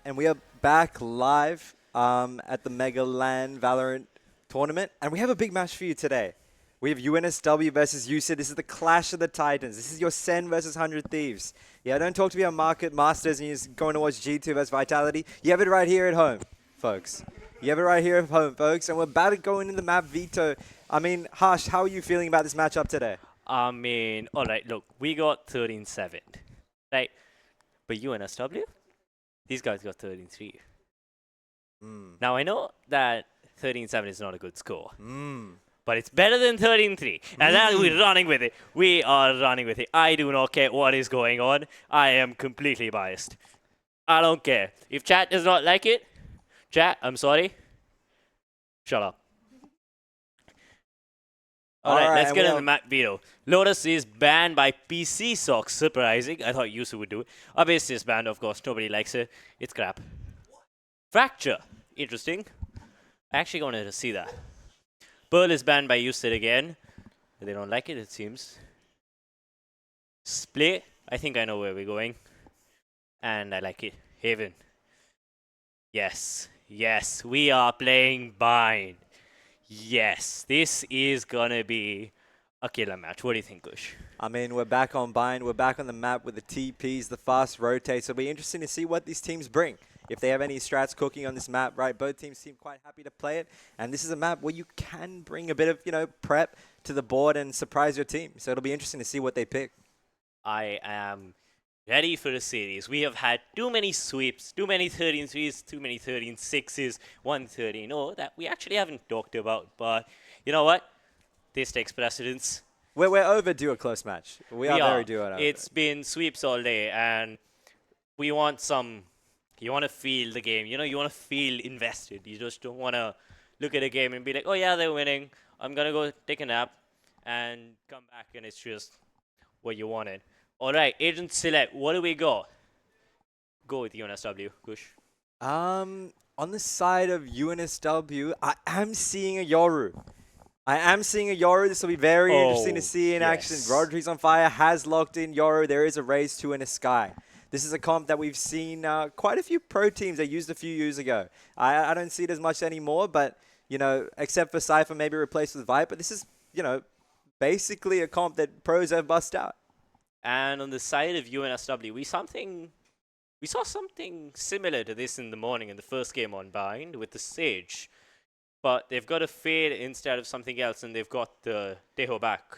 and we are back live at the MegaLAN Valorant tournament, and we have a big match for you today. We have UNSW versus USYD. This is the clash of the titans. This is your Sen versus 100 Thieves. Yeah, don't talk to me about Market Masters and you're just going to watch G2 versus Vitality. You have it right here at home, folks. You have it right here at home, folks, and we're about to go into the map veto. I mean, Harsh, how are you feeling about this matchup today? I mean, alright, look, we got 13-7, right? But UNSW, these guys got 13-3. Now, I know that 13-7 is not a good score, but it's better than 13-3. And then we're running with it. We are running with it. I do not care what is going on. I am completely biased. I don't care. If chat does not like it, chat, I'm sorry. Shut up. Alright, let's get into the map veto. Lotus is banned by PCSoc. Surprising. I thought Yusu would do it. Abyss is banned, of course. Nobody likes it. It's crap. Fracture. Interesting. I actually wanted to see that. Pearl is banned by USYD again. They don't like it, it seems. Split. I think I know where we're going. And I like it. Haven. Yes. Yes. We are playing Bind. Yes, this is gonna be a killer match. What do you think, Kush? I mean, we're back on Bind. We're back on the map with the TPs, the fast rotates. It'll be interesting to see what these teams bring. If they have any strats cooking on this map, right? Both teams seem quite happy to play it. And this is a map where you can bring a bit of, prep to the board and surprise your team. So it'll be interesting to see what they pick. I am ready for the series. We have had too many sweeps, too many 13-3s, too many 13-6s, 1-13-0 that we actually haven't talked about. But you know what? This takes precedence. We're overdue a close match. We are very due. It's been sweeps all day, and we want some. You want to feel the game. You want to feel invested. You just don't want to look at a game and be like, oh yeah, they're winning. I'm going to go take a nap and come back, and it's just what you wanted. All right, Agent Select, what do we got? Go with UNSW, Kush. On the side of UNSW, I am seeing a Yoru. This will be very interesting to see in action. Rodri's on fire, has locked in Yoru. There is a raise 2 in a sky. This is a comp that we've seen quite a few pro teams that used a few years ago. I don't see it as much anymore, but, except for Cypher maybe replaced with Viper, this is, basically a comp that pros have bust out. And on the side of UNSW, we saw something similar to this in the morning in the first game on Bind with the Sage. But they've got a Fade instead of something else, and they've got the Teho back.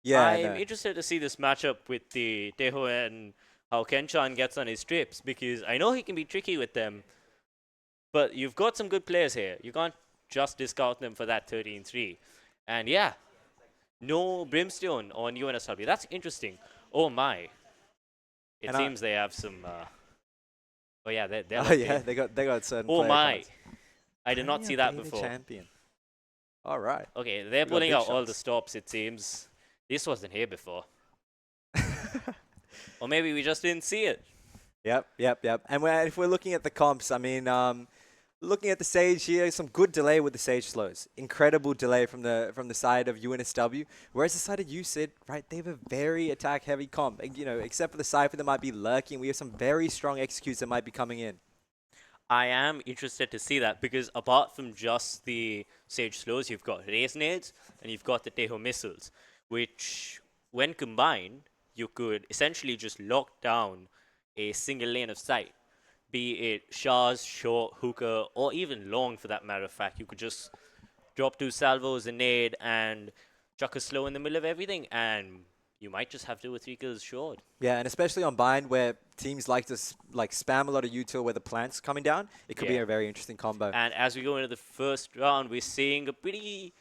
Yeah, I'm interested to see this matchup with the Teho and how Kenchan gets on his trips, because I know he can be tricky with them. But you've got some good players here. You can't just discount them for that 13-3. And yeah, no Brimstone on UNSW. That's interesting. Oh my. It seems they have some oh yeah, they're they got certain Oh my. cards. I did not see that before. Champion. All right. Okay, they're pulling out all the stops, it seems. This wasn't here before. Or maybe we just didn't see it. Yep. And if we're looking at the comps, I mean, looking at the Sage here, some good delay with the Sage slows. Incredible delay from the side of UNSW. Whereas the side of USYD, right, they have a very attack-heavy comp. Except for the Cypher that might be lurking, we have some very strong executes that might be coming in. I am interested to see that, because apart from just the Sage slows, you've got Raze Nades and you've got the Teho missiles, which, when combined, you could essentially just lock down a single lane of sight. Be it Shah's, short, hookah, or even long for that matter of fact. You could just drop 2 salvos, a nade, and chuck a slow in the middle of everything, and you might just have 2 or 3 kills short. Yeah, and especially on Bind, where teams like to spam a lot of util where the plant's coming down, it could be a very interesting combo. And as we go into the first round, we're seeing a pretty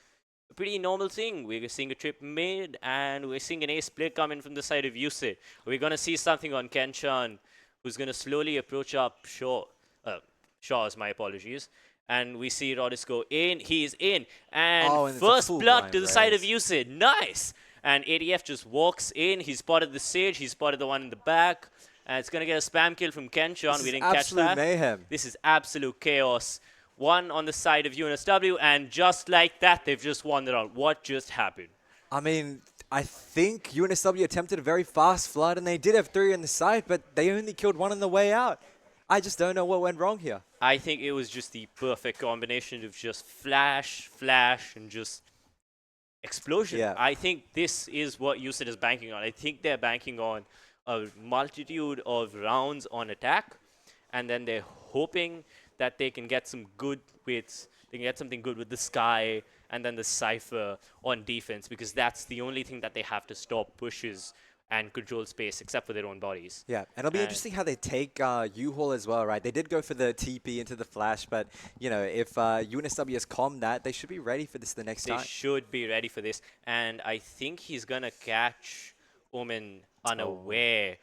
normal thing. We're seeing a trip mid, and we're seeing an A split coming from the side of USYD. We're going to see something on Kenchan, who's going to slowly approach up Shaw's, my apologies. And we see Rodis go in. He's in. And first blood to the side of USYD. Nice! And ADF just walks in. He spotted the Sage. He spotted the one in the back. And it's going to get a spam kill from Kenchan. We didn't catch that. Mayhem. This is absolute chaos. One on the side of UNSW. And just like that, they've just won the round. What just happened? I mean, I think UNSW attempted a very fast flood, and they did have 3 on the side, but they only killed 1 on the way out. I just don't know what went wrong here. I think it was just the perfect combination of just flash, and just explosion. Yeah. I think this is what USYD is banking on. I think they're banking on a multitude of rounds on attack, and then they're hoping that they can get some good with they can get something good with the Sky and then the Cypher on defense, because that's the only thing that they have to stop pushes and control space, except for their own bodies. Yeah, and it'll be And interesting how they take U-Haul as well, right? They did go for the TP into the flash, but, you know, if UNSW has calmed that, they should be ready for this the next They time. should be ready for this, and I think he's gonna catch Omen unaware.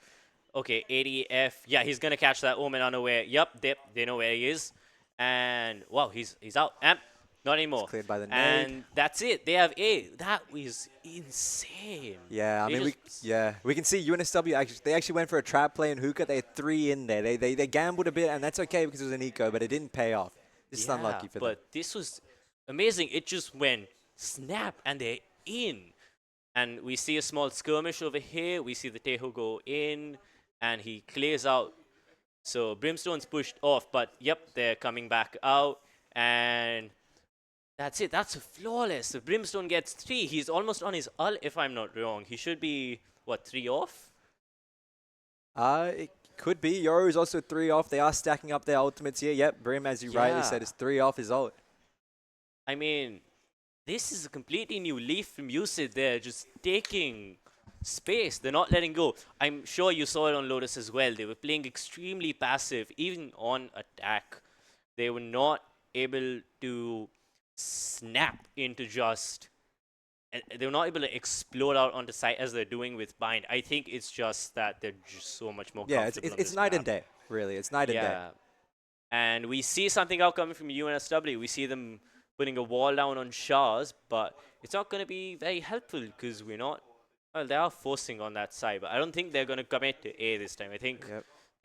Okay, ADF. Yeah, he's gonna catch that Omen unaware. Yup, they know where he is, and wow, he's out. Not anymore. Cleared by the nade. And that's it. They have A. That was insane. Yeah, I They mean, just- we can see UNSW they actually went for a trap play in hookah. They had 3 in there. They gambled a bit, and that's okay because it was an eco, but it didn't pay off. This is unlucky for them. But this was amazing. It just went snap, and they're in. And we see a small skirmish over here. We see the Teho go in, and he clears out. So Brimstone's pushed off, but yep, they're coming back out, and that's it. That's flawless. So Brimstone gets 3. He's almost on his ult, if I'm not wrong. He should be, what, 3 off? It could be. Yoru's also 3 off. They are stacking up their ultimates here. Yep, Brim, as you rightly said, is 3 off his ult. I mean, this is a completely new leaf from USYD. They're just taking space. They're not letting go. I'm sure you saw it on Lotus as well. They were playing extremely passive, even on attack. They were not able to snap into just... They were not able to explode out on the site as they're doing with Bind. I think it's just that they're just so much more comfortable on it's this night map. and day, really. It's night and day. And we see something out coming from UNSW. We see them putting a wall down on Shahs, but it's not going to be very helpful because we're not... Well, they are forcing on that side, but I don't think they're going to commit to A this time. I think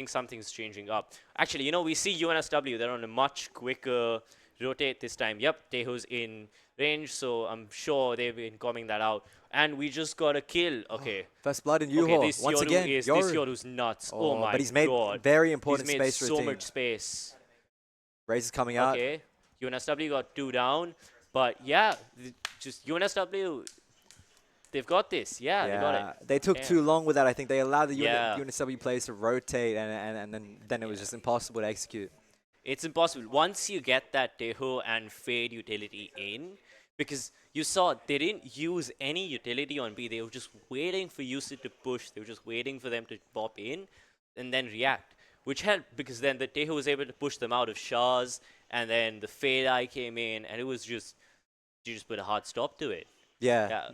something's changing up. Actually, you know, we see UNSW. They're on a much quicker rotate this time. Yep, Teho's in range, so I'm sure they've been coming that out. And we just got a kill. Okay. First blood in U-Haul. This Once Yoru again, this Yoru. Yoru's nuts. Oh my god. But he's made very important he's made space for so his team. much space. Raze is coming out. Okay. UNSW got 2 down. But yeah, just UNSW, they've got this. Yeah, they got it. They took Damn. too long with that. I think they allowed the Yeah. UNSW players to rotate, and then it was just impossible to execute. It's impossible. Once you get that Teho and Fade utility in, because you saw they didn't use any utility on B. They were just waiting for USYD to push. They were just waiting for them to pop in and then react, which helped because then the Teho was able to push them out of Shahs, and then the Fade Eye came in, and it was just, you just put a hard stop to it. Yeah.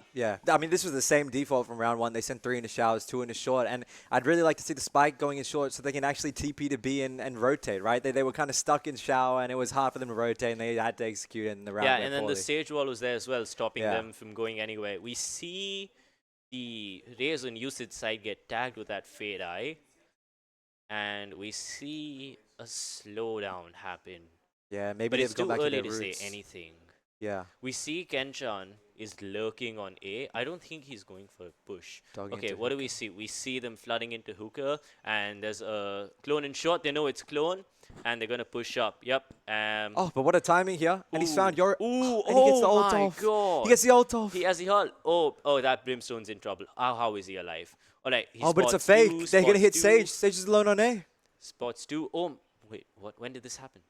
I mean, this was the same default from round 1. They sent 3 into showers, 2 into short, and I'd really like to see the spike going in short so they can actually TP to B and rotate, right? They were kind of stuck in shower, and it was hard for them to rotate, and they had to execute it in the round. Yeah, and then the Sage Wall was there as well, stopping them from going anywhere. We see the Raze on USYD side get tagged with that Fade Eye, and we see a slowdown happen. Yeah, maybe but they've it's gone too back to early their to roots. say anything. Yeah. We see Kenchan is lurking on A. I don't think he's going for a push. Okay, what do we see? We see them flooding into hookah, and there's a clone in short. They know it's clone, and they're going to push up. Yep. Oh, but what a timing here. And he's found your... Ooh, and he gets the ult my off. god. He gets the ult off. He has the ult. Oh, that Brimstone's in trouble. How is he alive? All right. Oh, but it's a fake. They're going to hit Sage. Sage is alone on A. Spots 2. Oh, wait. What? When did this happen?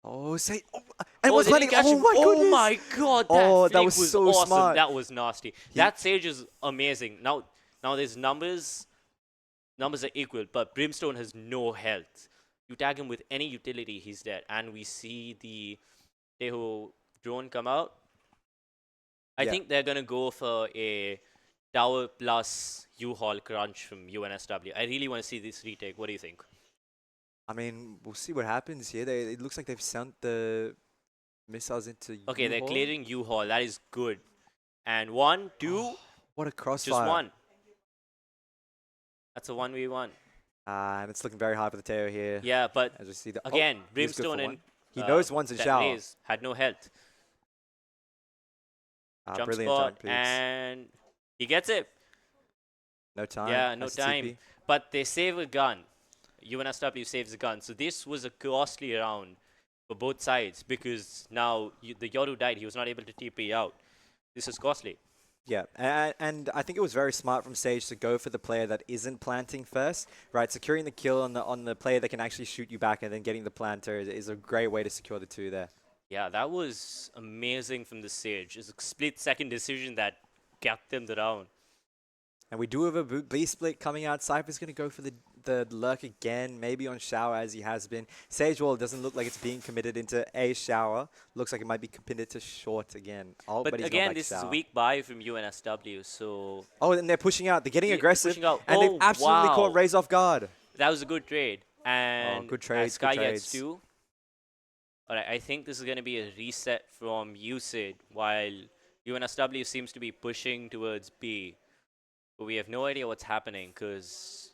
Oh, Sage. Oh, and was planning. Oh, my goodness. Oh, my god. That was so awesome. smart. That was nasty. That Sage is amazing. Now there's numbers. Numbers are equal, but Brimstone has no health. You tag him with any utility, he's dead. And we see the Teho drone come out. I think they're going to go for a tower plus U-Haul crunch from UNSW. I really want to see this retake. What do you think? I mean, we'll see what happens here. It looks like they've sent the missiles into Okay, U-Haul. they're clearing U-Haul. That is good. And 1, 2. What a crossfire. Just 1. That's a 1v1. And it's looking very hard for the Teo here. Yeah, but as we see the, again, he was good Brimstone for and one. He knows one's in shower. Raze had no health. Jump Brilliant spot, jump, Peaks. and he gets it. No time. Yeah, no That's time. TP. But they save a gun. UNSW saves the gun. So this was a costly round for both sides because now the Yoru died. He was not able to TP out. This is costly. Yeah, and I think it was very smart from Sage to go for the player that isn't planting first, right? Securing the kill on the player that can actually shoot you back, and then getting the planter is a great way to secure the 2 there. Yeah, that was amazing from the Sage. It's a split-second decision that got them the round. And we do have a B split coming out. Cypher's going to go for the lurk again, maybe on Shower as he has been. Sage Wall doesn't look like it's being committed into a Shower. Looks like it might be committed to short again. Oh, but he's again, back this to is a Shower. weak buy from UNSW, so... Oh, and they're pushing out. They're getting aggressive. pushing out. And they've absolutely wow. caught Raze off guard. That was a good trade. And good trades, Sky good gets trades. 2. Alright, I think this is going to be a reset from USYD, while UNSW seems to be pushing towards B. But we have no idea what's happening because,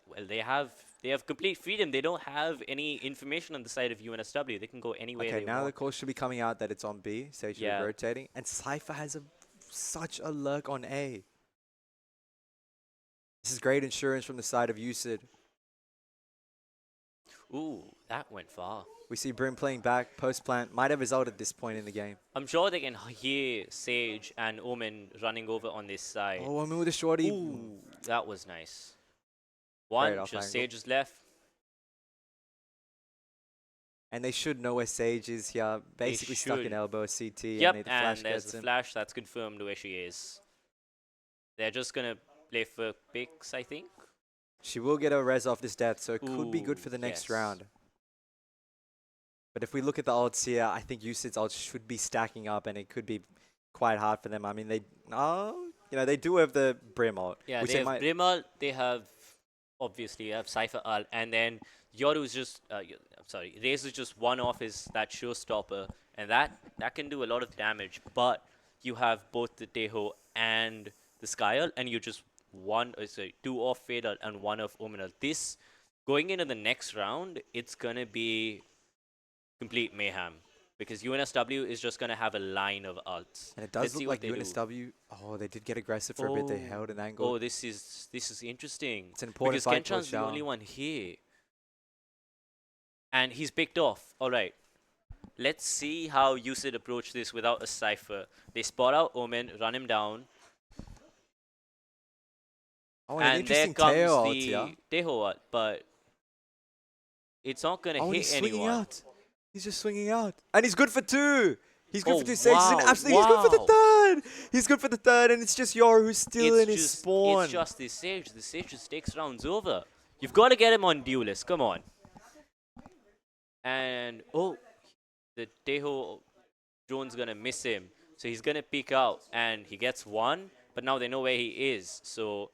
well, they have complete freedom. They don't have any information on the side of UNSW. They can go anywhere they Okay, now the want. call should be coming out that it's on B. Sage should be rotating. And Cypher has such a lurk on A. This is great insurance from the side of USYD. Ooh, that went far. We see Brim playing back, post-plant. Might have resulted at this point in the game. I'm sure they can hear Sage and Omen running over on this side. Oh, Omen with a shorty. Ooh, that was nice. One, off just angle. Sage is left. And they should know where Sage is here. Basically stuck in should. elbow CT. Yep, and the and flash there's gets the him. flash. That's confirmed where she is. They're just going to play for picks, I think. She will get a res off this death, so it could be good Ooh, for the next yes. round. But if we look at the ults here, I think USYD's ults should be stacking up, and it could be quite hard for them. I mean, they do have the Brim ult. Yeah, which they have might Brim ult, they have, obviously, have Cypher ult, and then Yoru's just, I'm sorry, Raze is just one off that showstopper, and that can do a lot of damage, but you have both the Teho and the Sky ult, and you just 2 off Fade ult and 1 off Omen ult. This, going into the next round, it's gonna be complete mayhem. Because UNSW is just going to have a line of ults. And it does look like UNSW. Oh, they did get aggressive for a bit. They held an angle. Oh, this is interesting. It's an important because fight for Kenchan's the Xiao. only one here. And he's picked off. Alright. Let's see how USYD approach this without a Cypher. They spot out Omen, run him down. Oh, and there interesting comes Teo ult the here. Teho ult, but it's not going to hit he's anyone. swinging out. He's just swinging out. And he's good for 2. He's good Oh, for 2. Sage is wow, an absolute. He's good for the wow. 3rd. He's good for the 3rd, and it's just Yoru who's still in his spawn. It's just this Sage. The Sage just takes rounds over. You've got to get him on duelist. Come on. And, the Teho drone's going to miss him. So he's going to peek out, and he gets 1. But now they know where he is. So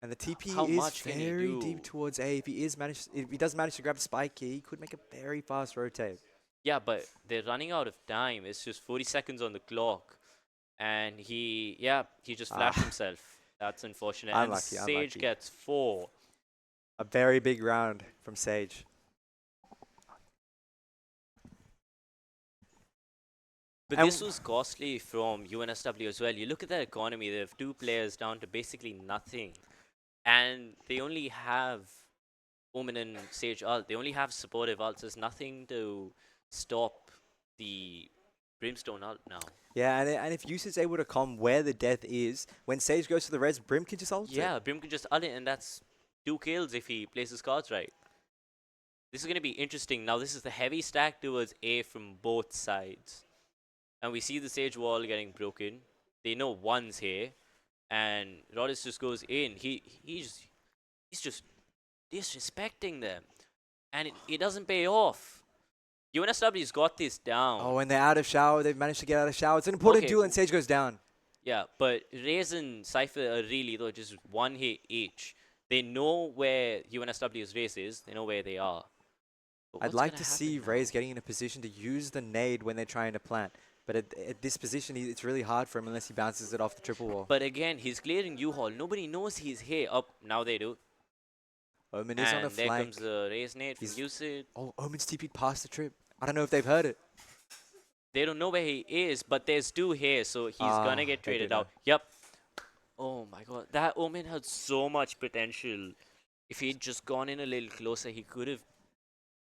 And the TP how is much can he very do? deep towards A. If he does manage to grab a spike here, he could make a very fast rotate. yeah, but they're running out of time. It's just 40 seconds on the clock. And he just flashed himself. That's unfortunate. Unlucky, and Sage unlucky. gets 4. A very big round from Sage. But And this was costly from UNSW as well. You look at their economy, they have 2 players down to basically nothing. And they only have Omen and Sage ult. They only have supportive ults. There's nothing to stop the Brimstone ult now. Yeah, and if USYD's able to come where the death is, when Sage goes to the res, Brim can just ult it. Yeah, Brim can just ult it, and that's 2 kills if he plays his cards right. This is going to be interesting. Now, this is the heavy stack towards A from both sides. And we see the Sage wall getting broken. They know one's here. And Rodis just goes in. He's just disrespecting them. And it doesn't pay off. UNSW's got this down. Oh, and they're out of shower. They've managed to get out of shower. It's an important Okay. duel, and Sage goes down. Yeah, but Raze and Cypher are really, though, just 1 hit each. They know where UNSW's race is. They know where they are. But I'd what's like gonna to see happen now? Raze getting in a position to use the nade when they're trying to plant. But at this position, it's really hard for him unless he bounces it off the triple wall. But again, he's clearing U-Haul. Nobody knows he's here. Up now they do. Omen is on a And there flank. comes the Raze nade from He's- USYD. Oh, Omen's TP'd past the trip. I don't know if they've heard it. They don't know where he is, but there's 2 here, so he's gonna get they traded do know. out. Yep. Oh my god, that Omen had so much potential. If he'd just gone in a little closer, he could have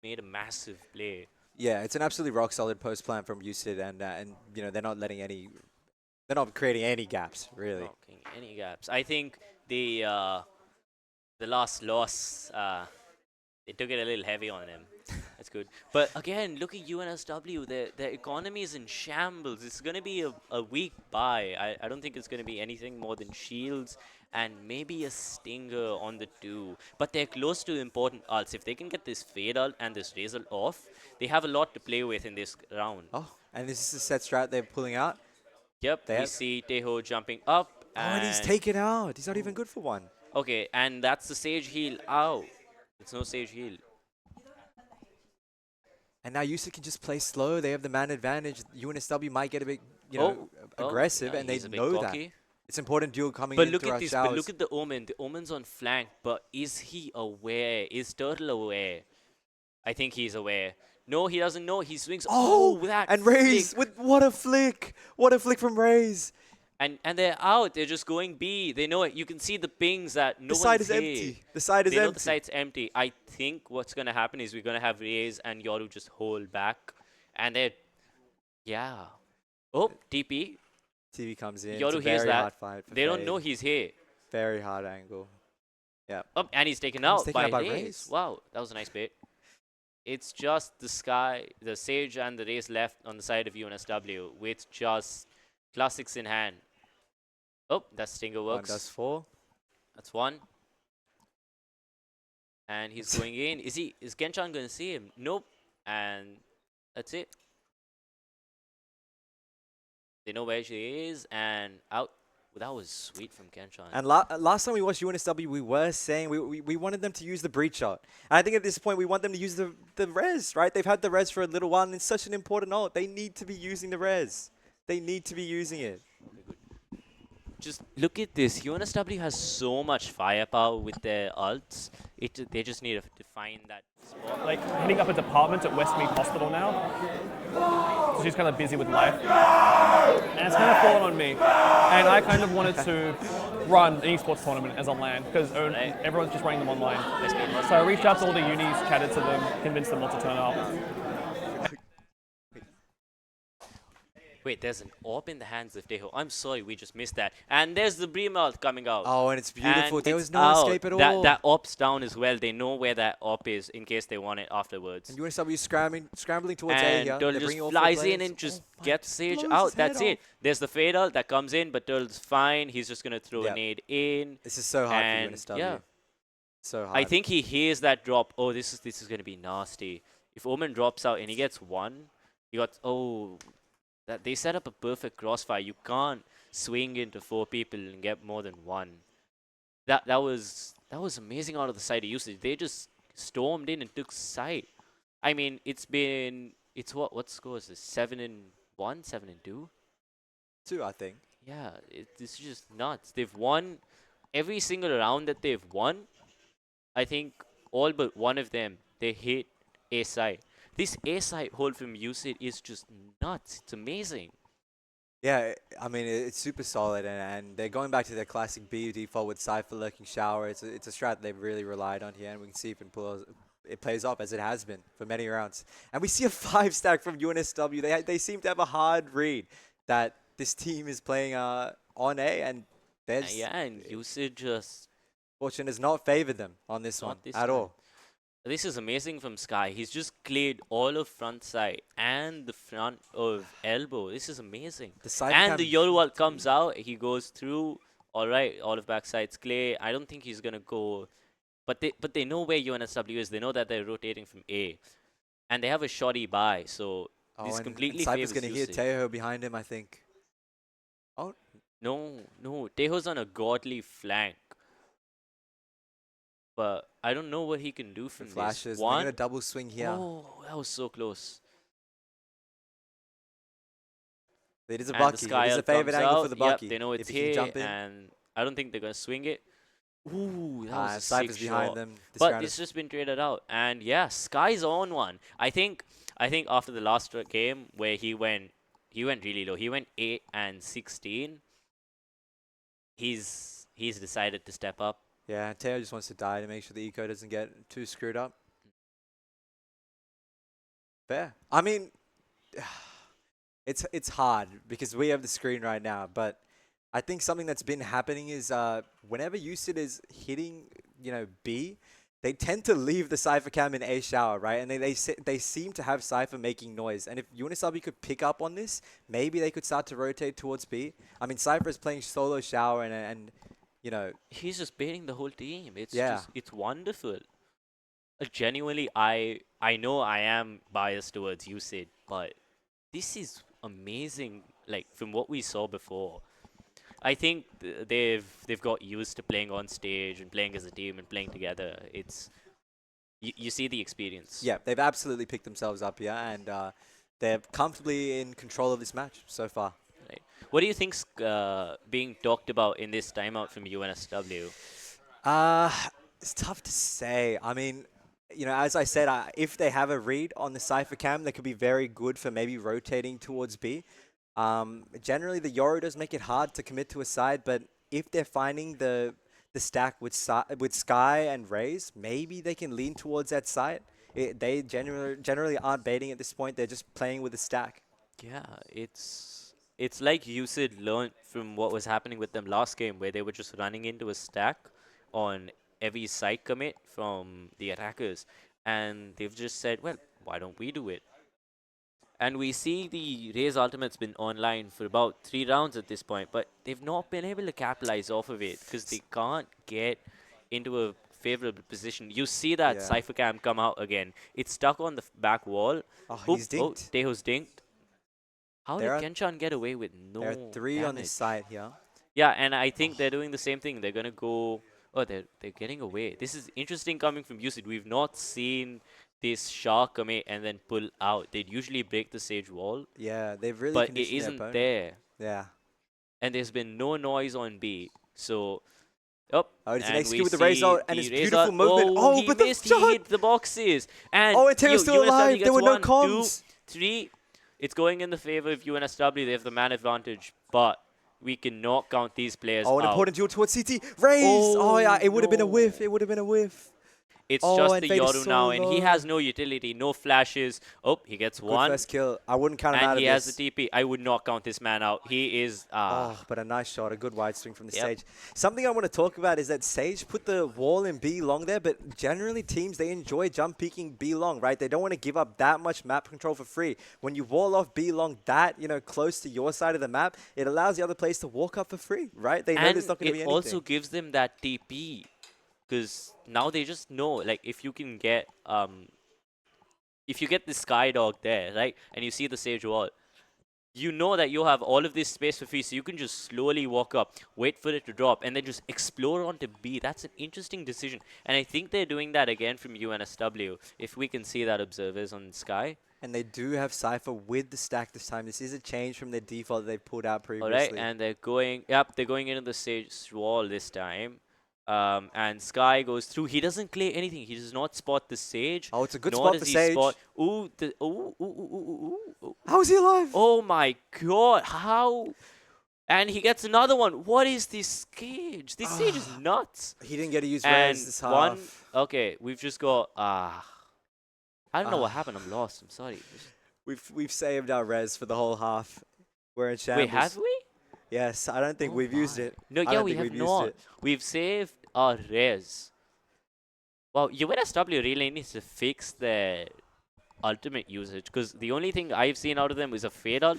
made a massive play. Yeah, it's an absolutely rock solid post plan from USYD, and you know they're not letting they're not creating any gaps really. Not getting any gaps. I think the last loss, they took it a little heavy on him. That's good. But again, look at UNSW. Their economy is in shambles. It's going to be a weak buy. I don't think it's going to be anything more than shields and maybe a stinger on the 2. But they're close to important ults. If they can get this fade ult and this razor off, they have a lot to play with in this round. Oh, and this is the set strat they're pulling out. Yep, They we have, see Teho jumping up. oh, and he's taken out. He's not even good for one. Okay, and that's the Sage heal. Ow. It's no Sage heal. And now USYD can just play slow. They have the man advantage. UNSW might get a bit, you know, aggressive, yeah, and they he's a bit know that. cocky. It's important duel coming But in look through at our this. showers. But look at the Omen. The Omen's on flank. But is he aware? Is Turtle aware? I think he's aware. No, he doesn't know. He swings. Oh, that and Raze flick. with what a flick! What a flick from Raze. And they're out. They're just going B. They know it. You can see the pings that no The side one's is here. empty. The side is They know empty. the site's empty. I think what's gonna happen is we're gonna have Raze and Yoru just hold back, and they're Oh, TP. TV comes in. Yoru It's a hears very that. hard fight for They don't Fade. know he's here. Very hard angle. Yeah. Oh, and he's taken And he's out taken out by Raze. Raze. Wow, that was a nice bait. It's just the Sage and the Raze left on the side of UNSW with just classics in hand. Oh, that stinger One works. does 4. That's one. And he's going in. Is Kenchan going to see him? Nope. And that's it. They know where she is and out. That was sweet from Kenchan. And last time we watched UNSW, we were saying we wanted them to use the breach shot. And I think at this point, we want them to use the res, right? They've had the res for a little while, and it's such an important ult. They need to be using the res. They need to be using it. Just look at this. UNSW has so much firepower with their ults. They just need to find that spot. Like heading up a department at Westmead Hospital now. So she's kind of busy with life. And it's kind of fallen on me. And I kind of wanted to run an esports tournament as a LAN because everyone's just running them online. So I reached out to all the unis, chatted to them, convinced them all to turn up. Wait, there's an AWP in the hands of Teho. I'm sorry, we just missed that. And there's the Bream ult coming out. Oh, and it's beautiful. And There it's was no out. escape at all. That AWP's down as well. They know where that AWP is in case they want it afterwards. And UNSW is scrambling towards A And here. Turtle They're just bringing all flies 4 in players. and just Oh my gets Sage blows out. his head That's it. off. There's the fade ult that comes in, but Turtle's fine. He's just going to throw a Yep. nade in. This is so hard And, for UNSW. yeah. So hard. I think he hears that drop. Oh, this is going to be nasty. If Omen drops out and he gets one, he got... Oh... That they set up a perfect crossfire. You can't swing into 4 people and get more than one. That was amazing out of the side of usage. They just stormed in and took sight. I mean, it's what score is this? 7-1, 7-2? 2, I think. Yeah, it's just nuts. They've won every single round that they've won. I think all but one of them they hit A side. This A side hold from USYD is just nuts. It's amazing. Yeah, I mean, it's super solid, and they're going back to their classic B default with Cypher lurking shower. It's a strat they've really relied on here, and we can see if it plays off as it has been for many rounds. And we see a 5-stack from UNSW. They seem to have a hard read that this team is playing on A, and there's Yeah, and USYD just... Fortune has not favored them on this Not one this at time. all. This is amazing from Sky. He's just cleared all of front side and the front of elbow. This is amazing. The side And cam- the Yoru ult comes out. He goes through. All right, all of backside's clear. I don't think he's gonna go. But they know where UNSW is. They know that they're rotating from A, and they have a shoddy buy. So this and completely Cypher's favors going to hear USYD. Teho behind him, I think. Oh, No. Teho's on a godly flank. But I don't know what he can do the from flashes. this. They're One. going to double swing here. Oh, that was so close. It is a And the Bucky. It Sky is a ult favorite comes angle out. for the Bucky. Yep, they know it's if he can here, jump in. and I don't think they're gonna swing it. Ooh, that was a Cypher's sick behind shot. them. This But round it's is- just been traded out, and yeah, Sky's on one. I think after the last game where he went really low. He went 8 and 16. He's decided to step up. Yeah, Teo just wants to die to make sure the eco doesn't get too screwed up. Fair. I mean, it's hard because we have the screen right now, but I think something that's been happening is whenever USYD is hitting, B, they tend to leave the Cypher cam in A shower, right? And they seem to have Cypher making noise. And if UNSW could pick up on this, maybe they could start to rotate towards B. I mean, Cypher is playing solo shower and He's just baiting the whole team. It's Yeah. just, it's wonderful. Genuinely, I know I am biased towards USYD, but this is amazing. Like from what we saw before, I think they've got used to playing on stage and playing as a team and playing together. It's you see the experience. Yeah, they've absolutely picked themselves up here, and they're comfortably in control of this match so far. Right. What do you think's being talked about in this timeout from UNSW? It's tough to say. I mean, as I said, if they have a read on the Cypher cam, they could be very good for maybe rotating towards B. Generally, the Yoru does make it hard to commit to a side, but if they're finding the stack with Sky and Raze, maybe they can lean towards that side. They generally aren't baiting at this point. They're just playing with the stack. Yeah, it's like USYD learned from what was happening with them last game, where they were just running into a stack on every side commit from the attackers, and they've just said, well, why don't we do it? And we see the Raze ultimate's been online for about 3 rounds at this point, but they've not been able to capitalize off of it because they can't get into a favorable position. You see that Cypher cam come out again. It's stuck on the back wall. Oh, Oop, he's dinked. Teho's dinked. How did Kenshan get away with no There are 3 on this side here. Yeah, and I think they're doing the same thing. They're going to go... Oh, they're getting away. This is interesting coming from USYD. We've not seen this shark come in and then pull out. They'd usually break the sage wall. Yeah, they've really But it isn't there. Yeah. And there's been no noise on B. So... Oh, it's an execute with the Raze ult, and it's beautiful movement. Oh, but he missed. He hit the boxes. And and Teo's still alive. There were no comms. 2, 3. It's going in the favor of UNSW. They have the man advantage, but we cannot count these players out. An important duel towards CT. Raze! Yeah, it would have been a whiff. It would have been a whiff. It's just the Yoru now, and he has no utility, no flashes. Oh, he gets Good one. first kill. I wouldn't count him out of And he this. has the TP. I would not count this man out. He is... but a nice shot, a good wide swing from the Sage. Something I want to talk about is that Sage put the wall in B long there, but generally teams, they enjoy jump peeking B long, right? They don't want to give up that much map control for free. When you wall off B long that, close to your side of the map, it allows the other players to walk up for free, right? They know there's not going to be anything. And it also gives them that TP. Because now they just know, like, if you can get, if you get the Sky Dog there, right, and you see the Sage Wall, you know that you have all of this space for free, so you can just slowly walk up, wait for it to drop, and then just explore onto B. That's an interesting decision. And I think they're doing that again from UNSW, if we can see that observers on Sky. And they do have Cypher with the stack this time. This is a change from their default that they pulled out previously. All right, and they're going, they're going into the Sage Wall this time. And Sky goes through. He doesn't clear anything. He does not spot the Sage. Oh, it's a good spot for Sage. How is he alive? Oh my god. How? And he gets another one. What is this Sage? This Sage is nuts. He didn't get to use Raze this half. Okay, we've just got... I don't know what happened. I'm lost. I'm sorry. We've saved our Res for the whole half. We're in shambles. Wait, have we? Yes, I don't think we've used it. No, yeah, we have not. We've saved our res. Well, UNSW really needs to fix their ultimate usage, because the only thing I've seen out of them is a Fade ult,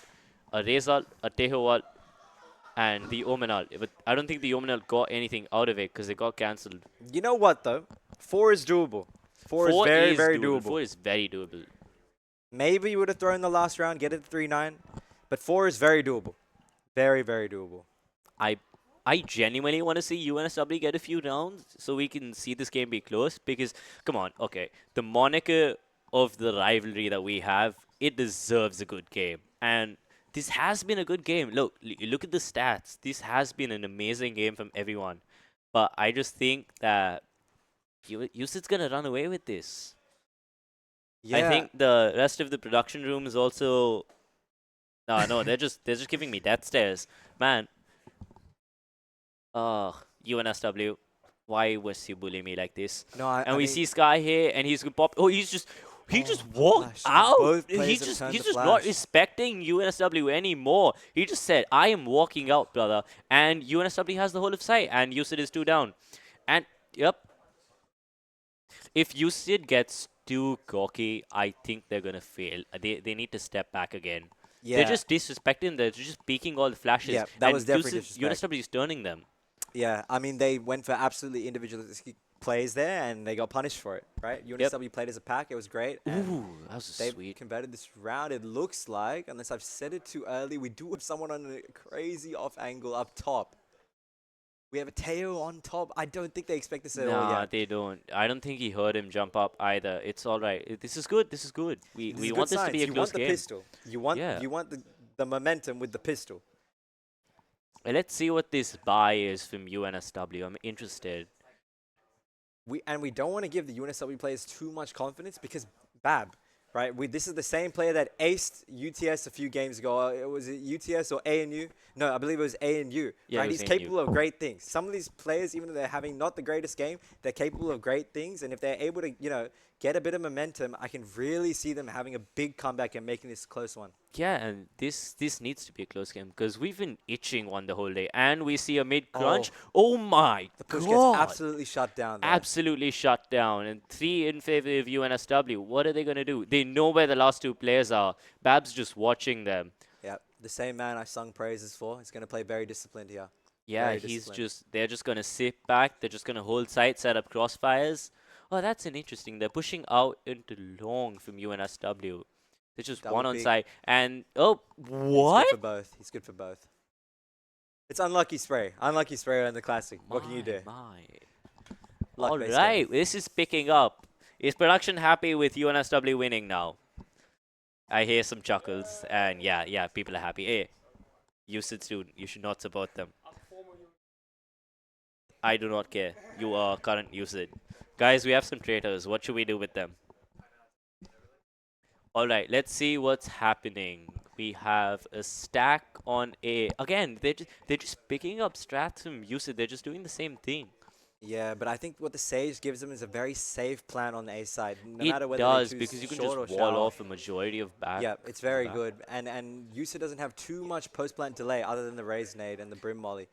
a Raze ult, a Teho ult, and the Omen ult. But I don't think the Omen ult got anything out of it because it got cancelled. You know what, though? 4 is doable. 4 is very, very doable. 4 is very doable. Maybe you would have thrown the last round, get it to 3-9, but 4 is very doable. Very, very doable. I genuinely want to see UNSW get a few rounds so we can see this game be close, because, come on, okay, the moniker of the rivalry that we have, it deserves a good game. And this has been a good game. Look at the stats. This has been an amazing game from everyone. But I just think that USYD's going to run away with this. Yeah. I think the rest of the production room is also... No, they're just giving me death stares. Man. UNSW, Why was he bullying me like this? No, And I we mean, see Sky here, and he's gonna pop. Oh, he just the walked flash. out. Both players have turned He's the just not flash. respecting UNSW anymore. He just said, "I am walking out, brother." And UNSW has the whole of site, and USYD is 2 down. And yep, if USYD gets too cocky, I think they're gonna fail. They need to step back again. Yeah. They're just disrespecting. They're just peeking all the flashes. Yeah, that and was definitely disrespect. UNSW is turning them. Yeah, I mean, they went for absolutely individualistic plays there, and they got punished for it, right? UNSW played as a pack. It was great. And Ooh, that was they sweet. converted this round. It looks like, unless I've said it too early, we do have someone on a crazy off angle up top. We have a Teo on top. I don't think they expect this at all Nah, yet. they don't. I don't think he heard him jump up either. It's all right. This is good. This is good. This is We good want this to signs. be a You close want the game. pistol. You want Yeah. you want the momentum with the pistol. Let's see what this buy is from UNSW. I'm interested. We don't want to give the UNSW players too much confidence because Bab, right? This is the same player that aced UTS a few games ago. Was it UTS or ANU? No, I believe it was ANU. Yeah, it right? was He's ANU. capable of great things. Some of these players, even though they're having not the greatest game, they're capable of great things. And if they're able to, get a bit of momentum, I can really see them having a big comeback and making this a close one. Yeah, and this needs to be a close game because we've been itching one the whole day, and we see a mid crunch. Oh my The push god! gets absolutely shut down there. Absolutely shut down, and 3 in favor of UNSW. What are they gonna do? They know where the last 2 players are. Bab's just watching them. Yeah, the same man I sung praises for. He's going to play very disciplined here. Yeah, Very he's disciplined. they're just gonna sit back. They're just gonna hold sight, set up crossfires. Oh, that's an interesting. They're pushing out into long from UNSW. There's just Double one on peek. site, and oh, He's what? good for both. He's good for both. It's unlucky spray. Unlucky spray on the classic. What can you do? My. Luck All based right, game. this is picking up. Is production happy with UNSW winning now? I hear some chuckles, and yeah, people are happy. Hey, USYD student, you should not support them. I do not care. You are current USYD. Guys, we have some traitors. What should we do with them? All right, let's see what's happening. We have a stack on A. Again, they're just picking up strats from USYD. They're just doing the same thing. Yeah, but I think what the Sage gives them is a very safe plan on the A side. No It matter whether does, they choose because you can short just or wall shallow. off a majority of back. Yeah, it's very back. good. And USYD doesn't have too much post-plant delay other than the raise nade and the brim molly.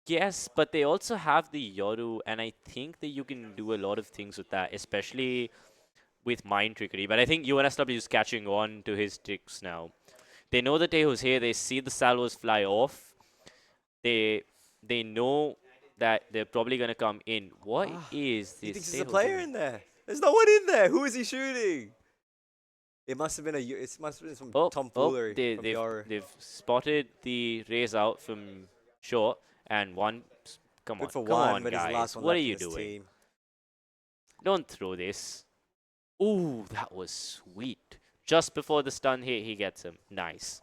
Yes, but they also have the Yoru, and I think that you can do a lot of things with that, especially with mind trickery. But I think UNSW is catching on to his tricks now. They know that Teho's here. They see the salvos fly off. They know that they're probably gonna come in. What is this? He thinks there's a Teho player doing? in there. There's no one in there. Who is he shooting? It must have been it must have been some tomfoolery from Yoru. they've spotted the raise out from short, and one. Come Good on, for come one, on, but he's the guys. last one What left are in you this doing? team. Don't throw this. Ooh, that was sweet. Just before the stun hit, he gets him. Nice.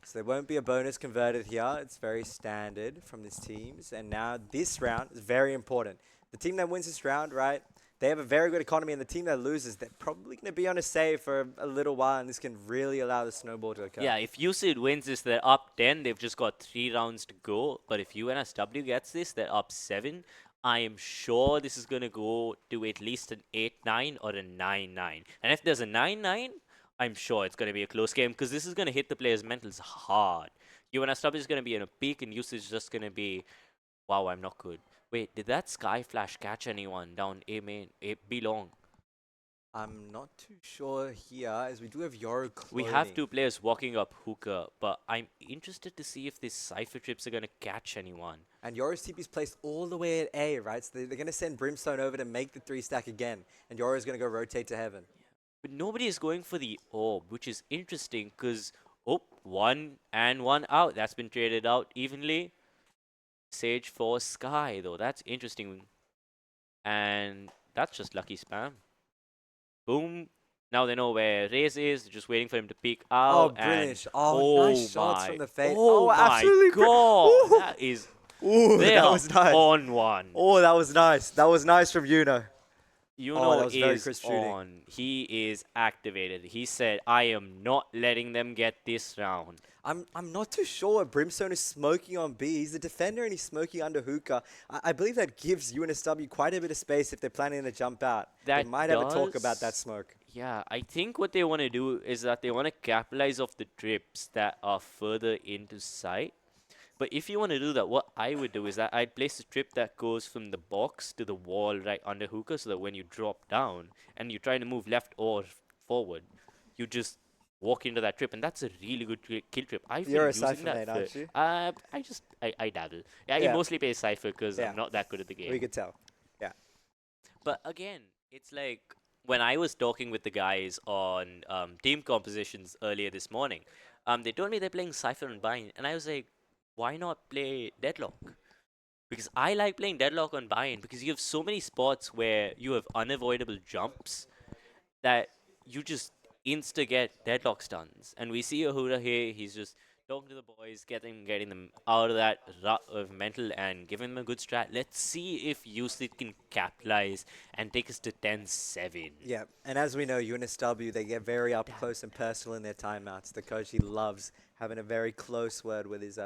So there won't be a bonus converted here. It's very standard from these teams. And now this round is very important. The team that wins this round, right, they have a very good economy. And the team that loses, they're probably going to be on a save for a little while. And this can really allow the snowball to occur. Yeah, if USYD wins this, they're up 10. They've just got 3 rounds to go. But if UNSW gets this, they're up 7. I am sure this is going to go to at least an 8-9 or a 9-9. And if there's a 9-9, I'm sure it's going to be a close game because this is going to hit the players' mentals hard. UNSW is going to be in a peak and USYD is just going to be, wow, I'm not good. Wait, did that Sky Flash catch anyone down A main, A B long? I'm not too sure here, as we do have Yoru cloning. We have 2 players walking up hookah, but I'm interested to see if these Cypher trips are going to catch anyone. And Yoru's TP is placed all the way at A, right? So they're going to send Brimstone over to make the 3-stack again. And Yoru's going to go rotate to heaven. But nobody is going for the orb, which is interesting because, oh, 1 and 1 out. That's been traded out evenly. Sage for Sky, though. That's interesting. And that's just lucky spam. Boom. Now they know where Raze is. Just waiting for him to peek out. Oh, brilliant. And Oh, nice shots from the face. Oh, my absolutely God. Ooh. That is... Ooh, They that are was nice. on one. Oh, that was nice. That was nice from Yuno. that was very is crisp shooting. on. He is activated. He said, I am not letting them get this round. I'm not too sure what Brimstone is smoking on B. He's a defender and he's smoking under hookah. I believe that gives UNSW quite a bit of space if they're planning to jump out. They That might have a talk about does. that smoke. Yeah, I think what they want to do is that they want to capitalize off the trips that are further into sight. But if you want to do that, what I would do is that I'd place a trip that goes from the box to the wall right under hookah so that when you drop down and you're trying to move left or forward, you just walk into that trip. And that's a really good kill trip. I've You're a been using Cypher that main, aren't you? I dabble. Yeah, I Yeah. mostly play Cypher because Yeah. I'm not that good at the game. We could tell. Yeah. But again, it's like when I was talking with the guys on team compositions earlier this morning, they told me they're playing Cypher and Bind, and I was like, why not play Deadlock? Because I like playing Deadlock on Bind because you have so many spots where you have unavoidable jumps that you just insta get Deadlock stuns. And we see Ahura here, he's just talking to the boys, getting them out of that rut of mental and giving them a good strat. Let's see if USYD can capitalize and take us to 10-7. Yeah, and as we know, UNSW, they get very up close and personal in their timeouts. The coach, he loves having a very close word with his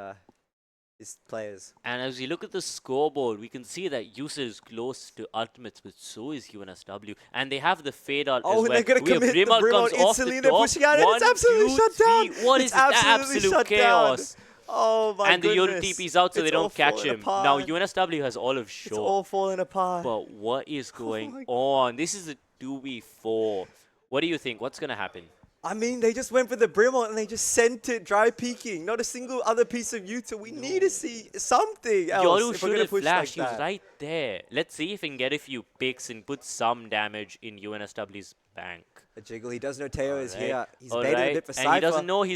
players. And as we look at the scoreboard, we can see that USYD is close to ultimates, but so is UNSW. And they have the fade out as well. Oh, and they're going to commit the Brim out Brim out comes off instantly. the They're top. pushing out, and it's absolutely shut down. What It's is that? absolutely Absolute shut chaos. down. Oh my And the goodness. Yoru TP's out so they It's all don't catch falling him. apart. Now UNSW has all of It's short. all falling apart. But what is my going on? This is a 2v4. What do you think? What's going to happen? I mean, they just went for the Brimont and they just sent it dry peeking. Not a single other piece of Utah. We need to see something else. Yoru if we're should gonna have push flashed. like He was that. right there. Let's see if he can get a few picks and put some damage in UNSW's bank. A jiggle. He does know Teo is Alright, here. He's alright. baited a bit for Cypher. And he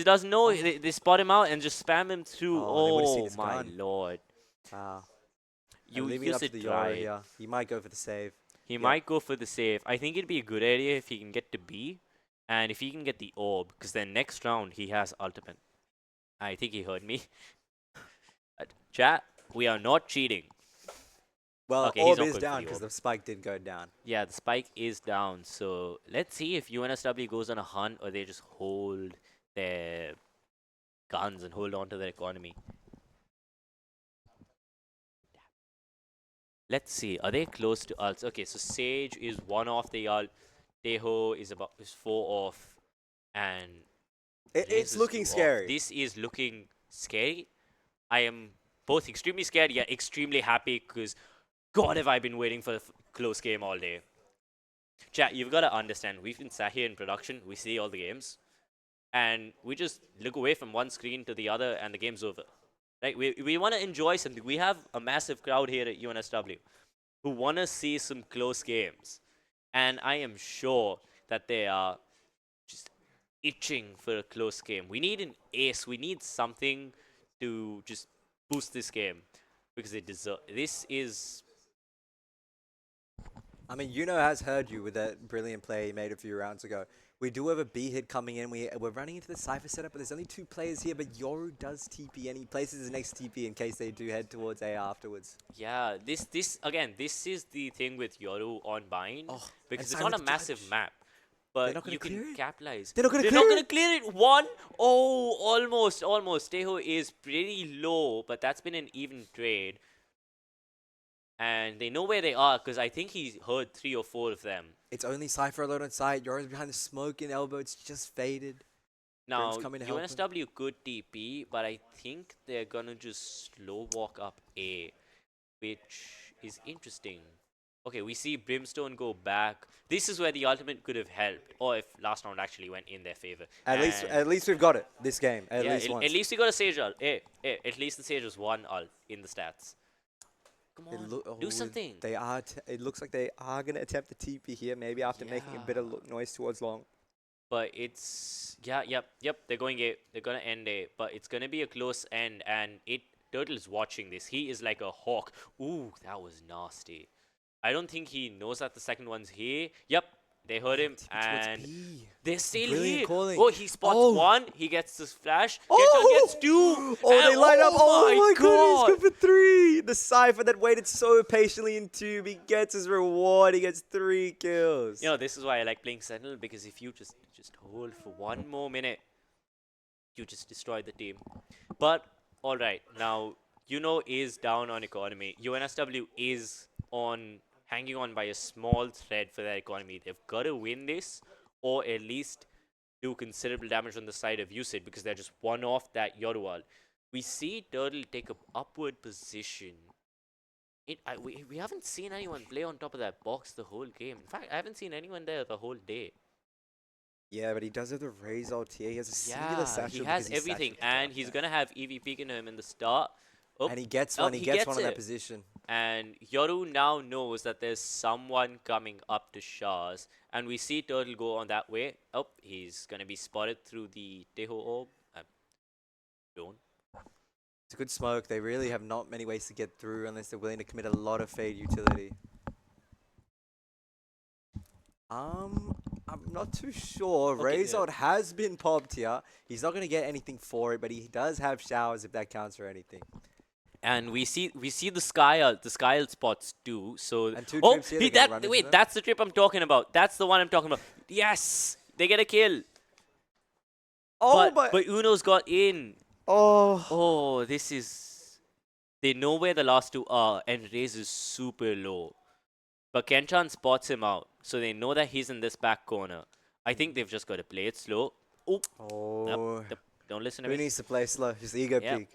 doesn't know. They spot him out and just spam him through. Oh, they would've seen Oh his my gun. lord. Wow. You leaving it up just to the try. Yoru here. He might go for the save. He might go for the save. I think it'd be a good idea if he can get to B. And if he can get the orb, because then next round he has ultimate. I think he heard me. Chat, we are not cheating. Well, Okay, he's orb not is going for down the because orb. the spike did go down. Yeah, the spike is down. So let's see if UNSW goes on a hunt or they just hold their guns and hold on to their economy. Let's see. Are they close to ults? Okay, so Sage is 1 off the ult. Teho is 4 off. And It's Blaze is looking 2 off. scary. This is looking scary. I am both extremely scared yet extremely happy because God, have I been waiting for a close game all day. Chat, you've got to understand, we've been sat here in production, we see all the games, and we just look away from one screen to the other and the game's over. Right? We want to enjoy something. We have a massive crowd here at UNSW who want to see some close games. And I am sure that they are just itching for a close game. We need an ace. We need something to just boost this game because they deserve. This is. I mean, Yuno has heard you with that brilliant play he made a few rounds ago. We do have a B hit coming in. We're running into the Cypher setup, but there's only 2 players here. But Yoru does TP, and he places his next TP in case they do head towards A afterwards. Yeah, this is the thing with Yoru on Bind because and it's not a Silent massive Judge. map, They're but not gonna you clear can it? capitalize. They're not gonna They're clear not it? gonna clear it. One, oh, almost. Teho is pretty low, but that's been an even trade. And they know where they are because I think he heard 3 or 4 of them. It's only Cypher alone on site. Yoru's behind the smoke and elbow. It's just faded. Now, coming to help him. UNSW could TP, but I think they're gonna just slow walk up A, which is interesting. Okay, we see Brimstone go back. This is where the ultimate could have helped, or if last round actually went in their favor. At least we've got it this game. At Yeah, least once. at least we got a Sage ult. At least the Sage was 1 ult in the stats. Come on, do something. They are. It looks like they are gonna attempt the TP here, maybe after making a bit of noise towards long. But it's yep. They're going A. They're gonna end A, but it's gonna be a close end, and Turtle is watching this. He is like a hawk. Ooh, that was nasty. I don't think he knows that the second one's here. Yep, They heard him, TP towards and B. they're still Brilliant here. calling. Oh, he spots Oh. one. He gets this flash. Oh. Ketchup gets two. Oh, and they light up. Oh my god, God. he's good for 3. The Cypher that waited so patiently in tube, he gets his reward. He gets 3 kills. You know, this is why I like playing Sentinel, because if you just hold for 1 more minute, you just destroy the team. But all right, now is down on economy. UNSW is hanging on by a small thread for their economy. They've got to win this, or at least do considerable damage on the side of USYD, because they're just one off that Yoruwal. We see Turtle take up upward position. We haven't seen anyone play on top of that box the whole game. In fact, I haven't seen anyone there the whole day. Yeah, but he does have the Raze ult here. He has a singular satchel. He has because he's everything, satcheled and he's gonna have EV peeking him in the start. Oh, And he gets oh, one. He gets one in that it. position. And Yoru now knows that there's someone coming up to Shah's, and we see Turtle go on that way. Oh, he's gonna be spotted through the Teho orb. Don't. It's a good smoke. They really have not many ways to get through unless they're willing to commit a lot of fade utility. I'm not too sure. Okay, Raze ult has been popped here. He's not going to get anything for it, but he does have showers if that counts for anything. And we see the Sky spots too. So And 2 trips here, they're gonna run into wait, them. that's the trip I'm talking about. That's the one I'm talking about. Yes, they get a kill. Oh, but Uno's got in. Oh. Oh, this is. They know where the last 2 are, and Raze is super low. But Kenchan spots him out, so they know that he's in this back corner. I think they've just got to play it slow. Oh, Oh. don't listen to Who me. needs to play slow? Just ego Yep. peek.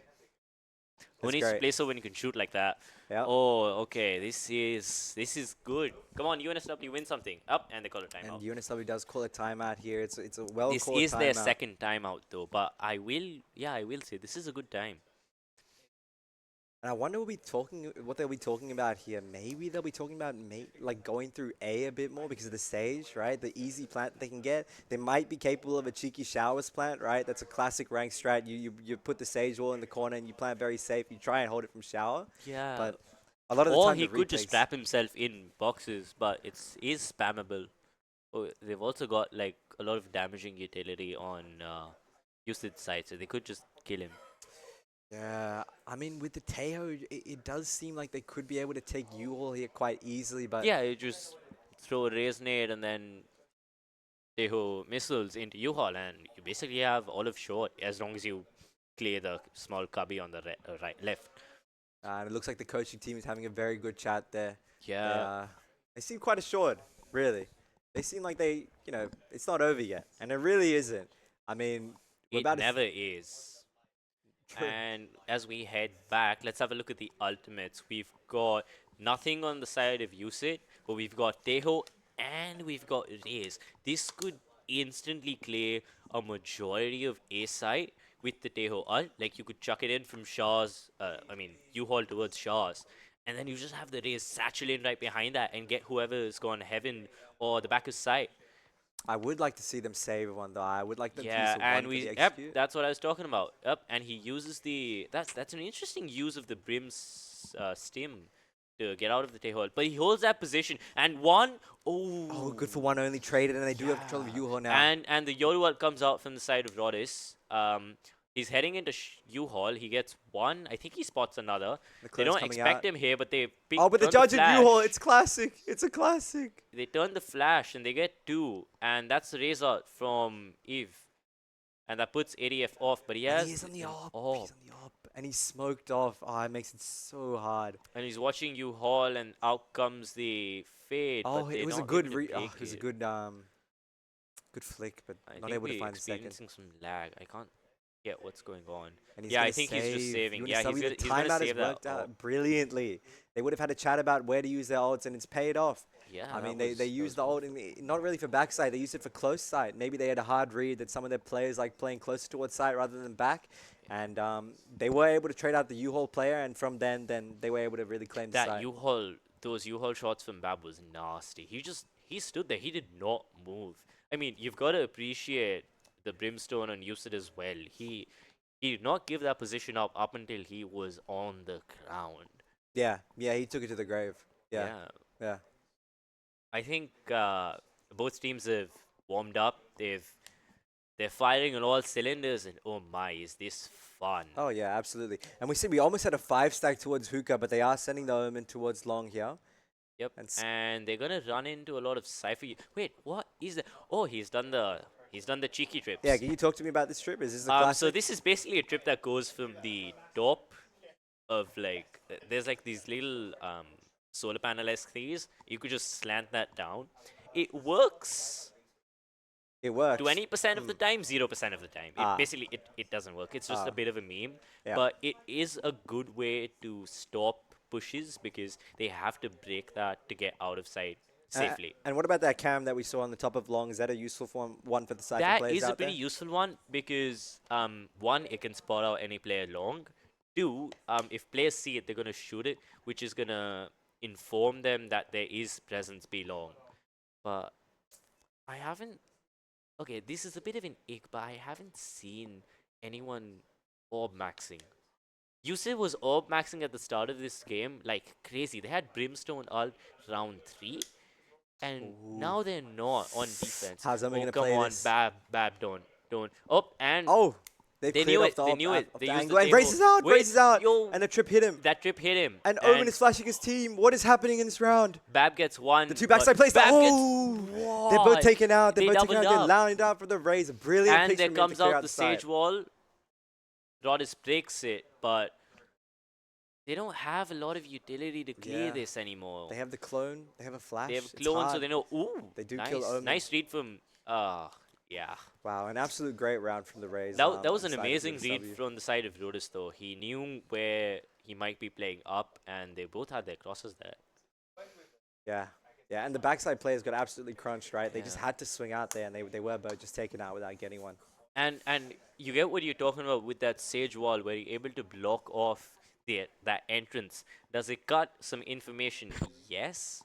Who That's needs to great. play so when you can shoot like that? Yeah. Oh, okay. This is good. Come on, UNSW win something. Up, and they call a And timeout. UNSW does call a timeout here. It's a well This called is their timeout. second timeout though, but I will say this is a good time. And I wonder what they'll be talking about here. Maybe they'll be talking about like going through A a bit more because of the stage, right? The easy plant they can get. They might be capable of a cheeky showers plant, right? That's a classic rank strat. You put the sage wall in the corner and you plant very safe. You try and hold it from shower. Yeah. But a lot of the Or time he the could just retakes- trap himself in boxes, but it is spammable. Oh, they've also got like a lot of damaging utility on USYD side, so they could just kill him. Yeah, I mean with the Teho, it does seem like they could be able to take U-Haul here quite easily, but Yeah, you just throw a Raze nade and then Teho missiles into U-Haul, and you basically have all of short as long as you clear the small cubby on the left. and it looks like the coaching team is having a very good chat there. Yeah. They seem quite assured, really. They seem like it's not over yet, and it really isn't. I mean, we're It about never is. And as we head back, let's have a look at the ultimates. We've got nothing on the side of USYD, but we've got Teho and we've got Raze. This could instantly clear a majority of A side with the Teho ult. Like you could chuck it in from Shah's, U-Haul towards Shah's. And then you just have the Raze satchel in right behind that and get whoever is gone heaven or the back of sight. I would like to see them save one though. I would like them to use Yeah, the one and for the yep, execute. that's what I was talking about. Yep, and he uses that's an interesting use of the Brim's stim to get out of the Teho. But he holds that position, and Oh, good for one only traded, and they do have control of U-Haul now. And the Yoruwal comes out from the side of Rodis. He's heading into U-Haul. He gets one. I think he spots another. The They clear's don't coming expect out. him here, but they Oh, but the turn judge in flash. U-Haul, it's classic. It's a classic. They turn the flash and they get 2, and that's the raise out from Eve, and that puts ADF off. But he has And he is on the an op. AWP. He's on the op, and he's smoked off. Oh, it makes it so hard. And he's watching you haul, and out comes the fade. Oh, but it they're was a not good able to take it was a it. good flick, but I not think able to we're find the second. experiencing some lag. I can't get what's going on. And he's Yeah, I gonna think he's just save. saving. Yeah, UNSW, he's the gonna timeout has save that. worked out brilliantly. They would have had a chat about where to use their ults, and it's paid off. Yeah, I mean, that they was used the ult not really for backside. They used it for close side. Maybe they had a hard read that some of their players like playing closer towards side rather than back, and they were able to trade out the U-Haul player, and from then they were able to really claim the that side. U-Haul, those U-Haul shots from Bab was nasty. He stood there. He did not move. I mean, you've got to appreciate the Brimstone and use it as well. He did not give that position up until he was on the ground. Yeah, he took it to the grave. Yeah. I I think Both teams have warmed up. They're firing on all cylinders, and oh my, is this fun! Oh yeah, absolutely. And we almost had a 5-stack towards hookah, but they are sending the omen towards long here. Yep, And and they're gonna run into a lot of Cypher. Wait, what is that? Oh, he's done the cheeky trips. yeah, can you talk to me about this trip? Is this the So classic? this is basically a trip that goes from the top of like there's like these little solar panel-esque things. You could just slant that down. It works It works. 20% of the time, 0% of the time. Ah. Basically it doesn't work. It's just Ah. a bit of a meme. Yeah. But it is a good way to stop pushes because they have to break that to get out of sight safely. And what about that cam that we saw on the top of long? Is that a useful one for the Cypher That players is out a pretty there? useful one because one, it can spot out any player long. Two, if players see it, they're gonna shoot it, which is gonna inform them that there is presence B long. But I haven't. Okay, this is a bit of an ick, but I haven't seen anyone orb maxing. Yusuf was orb maxing at the start of this game like crazy. They had Brimstone ult round 3, and now they're not on defense. How's Omen gonna come play on, this? Bab, don't. Oh, and Oh, they cleared knew off it. the They op- knew it. off They the used angle. the And table. races out, Wait, races out, yo, and the trip hit him. that trip hit him. And Omen is flashing his team. What is happening in this round? Bab gets one. The two but backside plays. Bab Oh, they're both What? taken out. They're They both taken out. doubled They're up. lined up for the raise. A brilliant And picture there from him to comes clear out out the side. sage wall. Rodis breaks it, but they don't have a lot of utility to clear Yeah. this anymore. They have the clone. They have a flash. They have It's clones, so hard. they know. Ooh, They do nice, kill Omen. nice read from. Yeah. Wow, an absolute great round from the Rays. That was on an the side of amazing read UNSW. from the side of Rodis, though. He knew where he might be playing up, and they both had their crosses there. Yeah. Yeah, and the backside players got absolutely crunched, right? They just Yeah. had to swing out there, and they were both just taken out without getting one. And you get what you're talking about with that sage wall, where you're able to block off that entrance. Does it cut some information? Yes,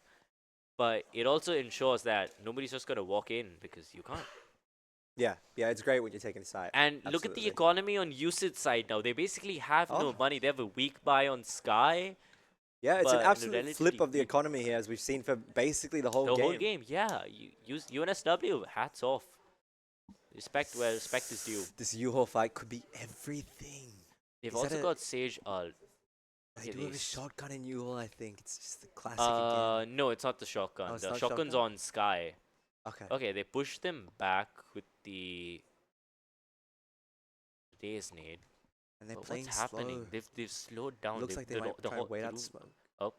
but it also ensures that nobody's just gonna walk in because you can't. Yeah, yeah, it's great when you're taking a side. And look at the Absolutely. economy on USYD side now. They basically have no Oh. money. They have a weak buy on Sky. Yeah, it's an but absolute flip relatively of the weak. economy here, as we've seen for basically the whole The game. whole game, yeah. UNSW, hats off. Respect where respect is due. This U-Haul fight could be everything. They've Is that also a- got Sage ult. They Look do at have a these. shotgun in U-Haul, I think. It's just the classic again. No, it's not the shotgun. Oh, it's The not shotgun's shotgun? on Sky. Okay. Okay, they push them back with the Daze nade. And they're But playing what's happening? slow. They've slowed down. Looks They've- like they the might ro- the try to whole- wait the out ro- smoke. Oh,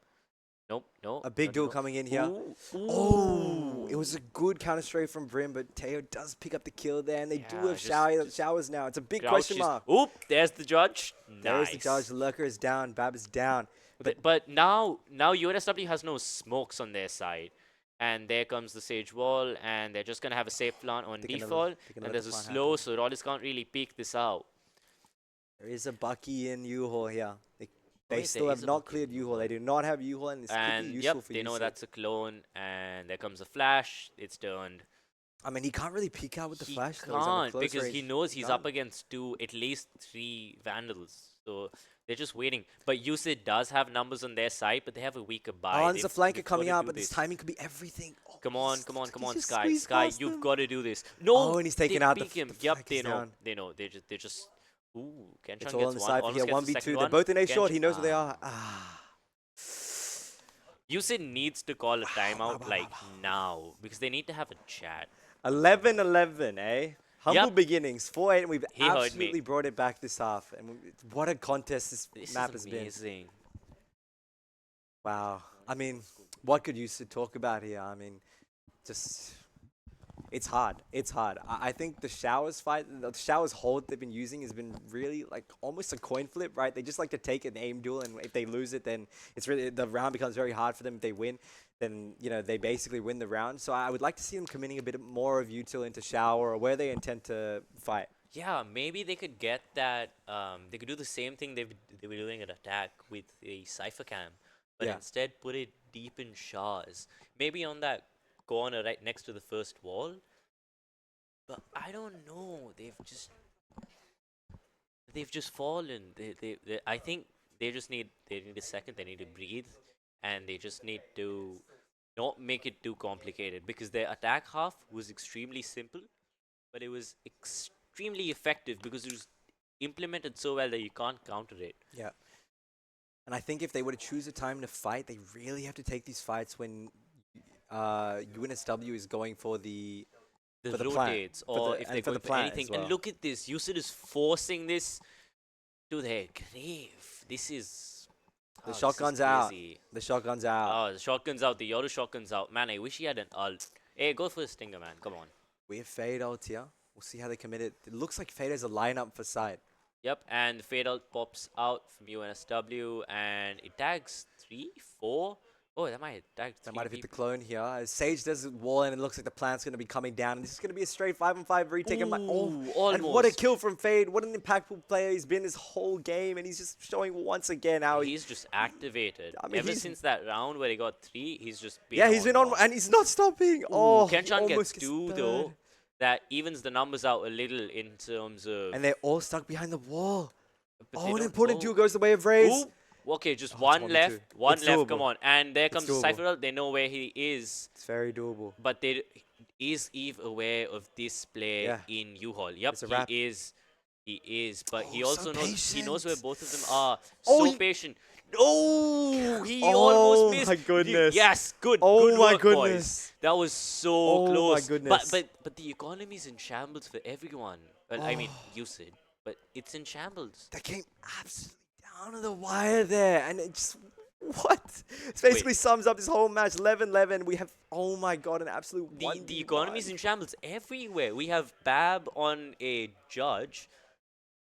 nope, no. A big no, duel no. coming in here. Ooh, Oh, it ooh. was a good counter straight from Brim, but Teo does pick up the kill there, and they do Yeah, have just showers now. It's a big Crouch question is- mark. Oop, there's the judge. There's the Nice. judge. Lurker is down. Bab is down. But now UNSW has no smokes on their side. And there comes the Sage Wall, and they're just going to have a safe plant on They're gonna- default. they're gonna And let there's the a plant slow, happen. so Rodis can't really peek this out. There is a Bucky in U-Haul here. They Wait, still there have is a not Bucky in cleared U-Haul. They do not have U-Haul, and this could be And useful yep, for they know UC. that's a clone. And there comes a flash. It's turned. I mean, he can't really peek out with the He flash, though. He's on the can't close because he range. knows he's up Can't. against at least 3 Vandals. So they're just waiting. But USYD does have numbers on their side, but they have a weaker buy. Oh, and there's a flanker they've coming gotta out, do but this timing could be everything. Oh, Come on, he's- come on, he come on, just Sky. squeezed Sky, past you've them. got to do this. No! Oh, and he's taking they out the peek him. the Yep, flank they is know. down. They know. They're just. Ooh, Kenshan It's all gets on the one. side for Almost here. gets the 1v2. second They're one. both in A short. He knows where they Ah. are. Ah. USYD needs to call a timeout like now because they need to have a chat. 11-11, eh? Humble Yep. beginnings. 4-8, and we've He heard me. absolutely brought it back this half. And what a contest This map is has been. amazing. Wow. I mean, what could you talk about here? I mean, just it's hard. It's hard. I think the showers fight, the showers hold they've been using has been really like almost a coin flip, right? They just like to take an aim duel, and if they lose it, then it's really the round becomes very hard for them. If they win, then they basically win the round. So I would like to see them committing a bit more of util into shower or where they intend to fight. Yeah, maybe they could get that. They could do the same thing they were doing at attack with a Cypher Cam, but Yeah. instead put it deep in showers. Maybe on that corner right next to the first wall. But I don't know. They've just fallen. I think they need a second. They need to breathe, and they just need to not make it too complicated because their attack half was extremely simple, but it was extremely effective because it was implemented so well that you can't counter it. Yeah. And I think if they were to choose a time to fight, they really have to take these fights when UNSW is going for the The plan. rotates, or if and they're for going the for plan anything. as well. And look at this. USYD is forcing this to their grave. This is... The this is shotgun's out. crazy. The shotgun's out. Oh, the shotgun's out. The Yoru shotgun's out. Man, I wish he had an ult. Hey, go for the stinger, man. Come on. We have Fade ult here. We'll see how they commit it. It looks like Fade has a lineup for side. Yep, and the fade out pops out from UNSW, and it tags 3, 4. Oh, that might tag 3 That might have hit the people. clone here. As Sage does wall in, it looks like the plant's going to be coming down. And this is going to be a straight 5-on-5 retake. And Ooh, and what a almost. kill from Fade. What an impactful player he's been this whole game. And he's just showing once again how He's just activated. I mean, Ever he's- since that round where he got 3, he's just been Yeah, he's been on, one. and he's not stopping. Ooh, Oh, he Kenshan almost gets 2 third. though. That evens the numbers out a little in terms of... And they're all stuck behind the wall. but they Oh, an don't- important oh. duel goes the way of Raze. Ooh, okay, just Oh, it's one 1v2. left. One It's left, come doable. on. And there It's comes the doable. Cypher ult. They know where he is. It's very doable. But is Eve aware of this play Yeah. in U-Haul? Yep, It's a wrap. he is. He is. But he Oh, also so knows where patient. both of them are. Oh, So he- patient. Oh, he Oh almost missed. my goodness. Yes, good. Oh good my work, goodness. boys. That was so Oh my close. goodness. But the economy's in shambles for everyone. Well, I mean, USYD. But it's in shambles. That came absolutely down to the wire there. And it just, what? This basically sums up this whole match. 11-11. We have, oh my god, an absolute The economy's in shambles everywhere. We have Bab on a judge.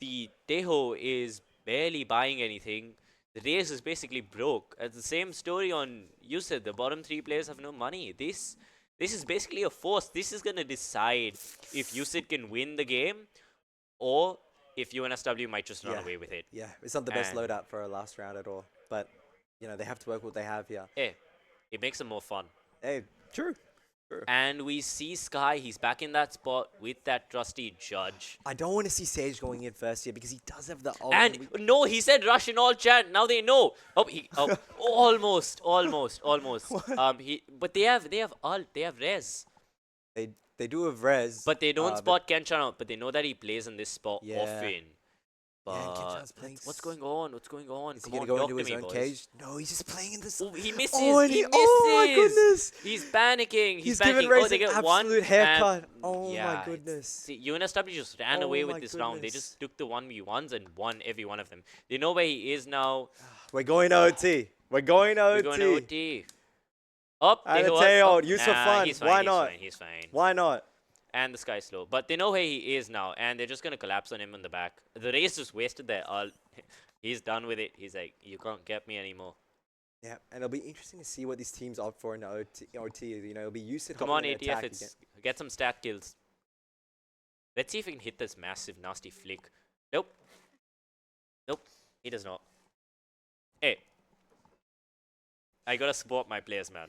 The Teho is barely buying anything. The race is basically broke. It's the same story on USYD. The bottom 3 players have no money. This is basically a force. This is gonna decide if USYD can win the game or if UNSW might just run away with it. Yeah, it's not the best And- loadout for a last round at all. But, you know, they have to work with what they have here. Hey, it makes it more fun. Hey, true. And we see Sky. He's back in that spot with that trusty judge. I don't want to see Sage going in first here because he does have the ult. And no, he said rush in all chat. Now they know. Oh, almost. But they have ult. They have res. they do have res. But they don't but- spot Kenshan out. But they know that he plays in this spot Yeah. often. Yeah, and But Kenshan's playing what's going on? What's going on? Is he Come going on, to go talk into to his me, own boys. cage? No, he's just playing in this. Oh, he misses. Oh, and he misses. oh my goodness. He's panicking. He's panicking. given Raze oh, they an get one. absolute haircut. and- Oh yeah, my it's- goodness. See, UNSW just ran Oh away my with this round. They goodness. just took the 1v1s and won every one of them. They know where he is now. We're going OT. We're going OT. We're going to OT. Up. And Teho a up, tail. up. Use for Nah, fun. he's fine, Why he's not? Fine, he's fine. Why not? And the sky's slow. But they know where he is now. And they're just going to collapse on him in the back. The race just wasted their ult. He's done with it. He's like, you can't get me anymore. Yeah, and it'll be interesting to see what these teams opt for in the OT. You know, it'll be used to Come on, ATF. Get some stat kills. Let's see if we can hit this massive, nasty flick. Nope. Nope. He does not. Hey. I gotta support my players, man.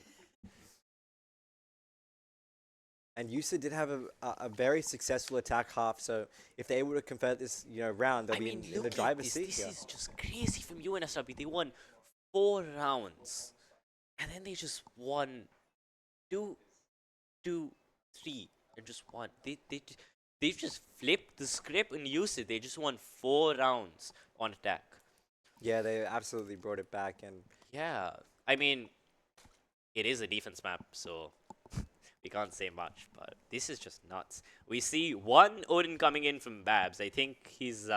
And USYD did have a very successful attack half, so if they were to convert this, round, they'll I be mean, in the look at driver's this. seat This here. is just crazy from UNSW. They won 4 rounds. And then they just won 2, 3, and just won. They've just flipped the script and used it. They just won 4 rounds on attack. Yeah, they absolutely brought it back, and Yeah. I mean, it is a defense map, so we can't say much, but this is just nuts. We see one Odin coming in from Babs. I think he's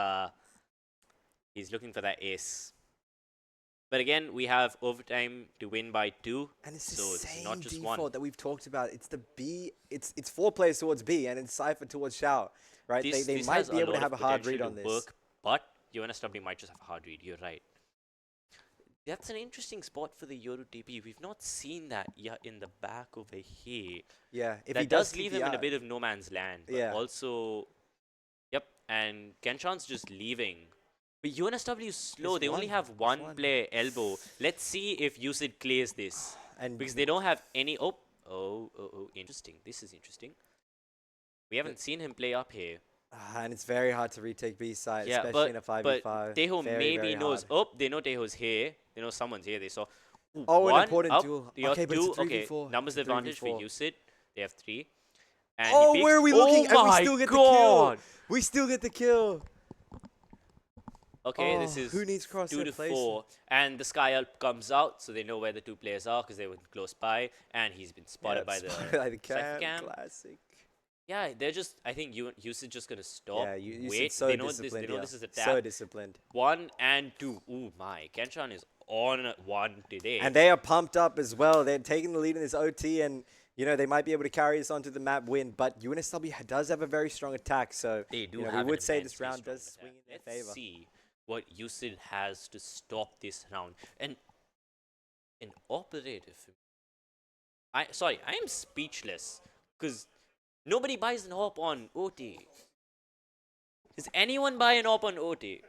looking for that ace. But again, we have overtime to win by 2. and it's the So it's same not just default one. that we've talked about. It's the B. It's 4 players towards B, and it's Cypher towards Shao. Right? This They might has be able to lot have a of hard potential read to on this. work, but UNSW might just have a hard read. You're right. That's an interesting spot for the Yoru TP. We've not seen that yet in the back over here. Yeah, if That he does keep leave the him in a eye- bit of no man's land. But Yeah. also, yep, and Kenshan's just leaving. But UNSW is slow. There's They only one, have there's one one. player elbow. Let's see if USYD clears this. And Because they don't have any... Oh, interesting. This is interesting. We haven't seen him play up here. and it's very hard to retake B side, Yeah, especially in a but 5v5. Teho Very, maybe very knows. hard. Oh, they know Teho's here. They know someone's here. They saw. Oh, an one important up. duel. You have Okay, but it's a two. Okay, 3v4. numbers advantage for 3v4. USYD. They have 3. And Oh, he picks. where are we looking? Oh And we my still get the god! kill. We still get the kill. Okay, Oh, this is who needs 2 crosshair to placement? 4, and the Sky Elf comes out, so they know where the 2 players are because they were close by, and he's been spotted by the Cypher cam. Classic. Yeah, they're just. I think USYD just gonna stop. Yeah, you wait. so They know this. disciplined. They know Yeah. this is a tap. So disciplined. 1 and 2. Ooh my, Kenshan is on 1 today. And they are pumped up as well. They're taking the lead in this OT, and they might be able to carry this onto the map win. But UNSW does have a very strong attack, so they do we have would say this immensely round strong does attack. swing in their Let's favor. see what USYD has to stop this round. And an operative. I am speechless because nobody buys an op on OT. Does anyone buy an op on OT?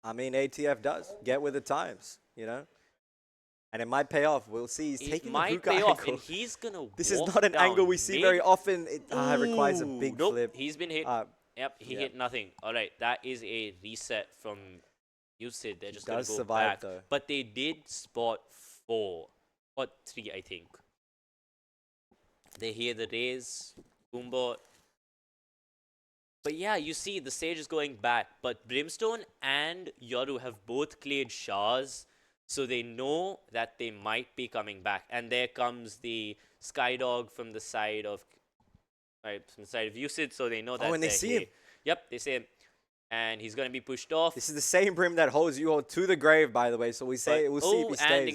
I mean, ATF does get with the times, and it might pay off. We'll see. He's It taking might the hookah pay off, angle. and he's gonna. This is walk not an down angle we see mid. very often. It requires a big Nope, flip. he's been hit. Yep, he yeah. hit nothing. All right, that is a reset from USYD. They're just gonna Does go survive, back. though. But they did spot 4 or 3, I think. They hear the raise, Boombot. But yeah, you see the stage is going back. But Brimstone and Yoru have both cleared Shahs, so they know that they might be coming back. And there comes the Skydog from the side of USYD, so they know that. Oh, and they see him. Yep, they see him, and he's gonna be pushed off. This is the same Brim that holds you all to the grave, by the way. So we'll see if he stays. And they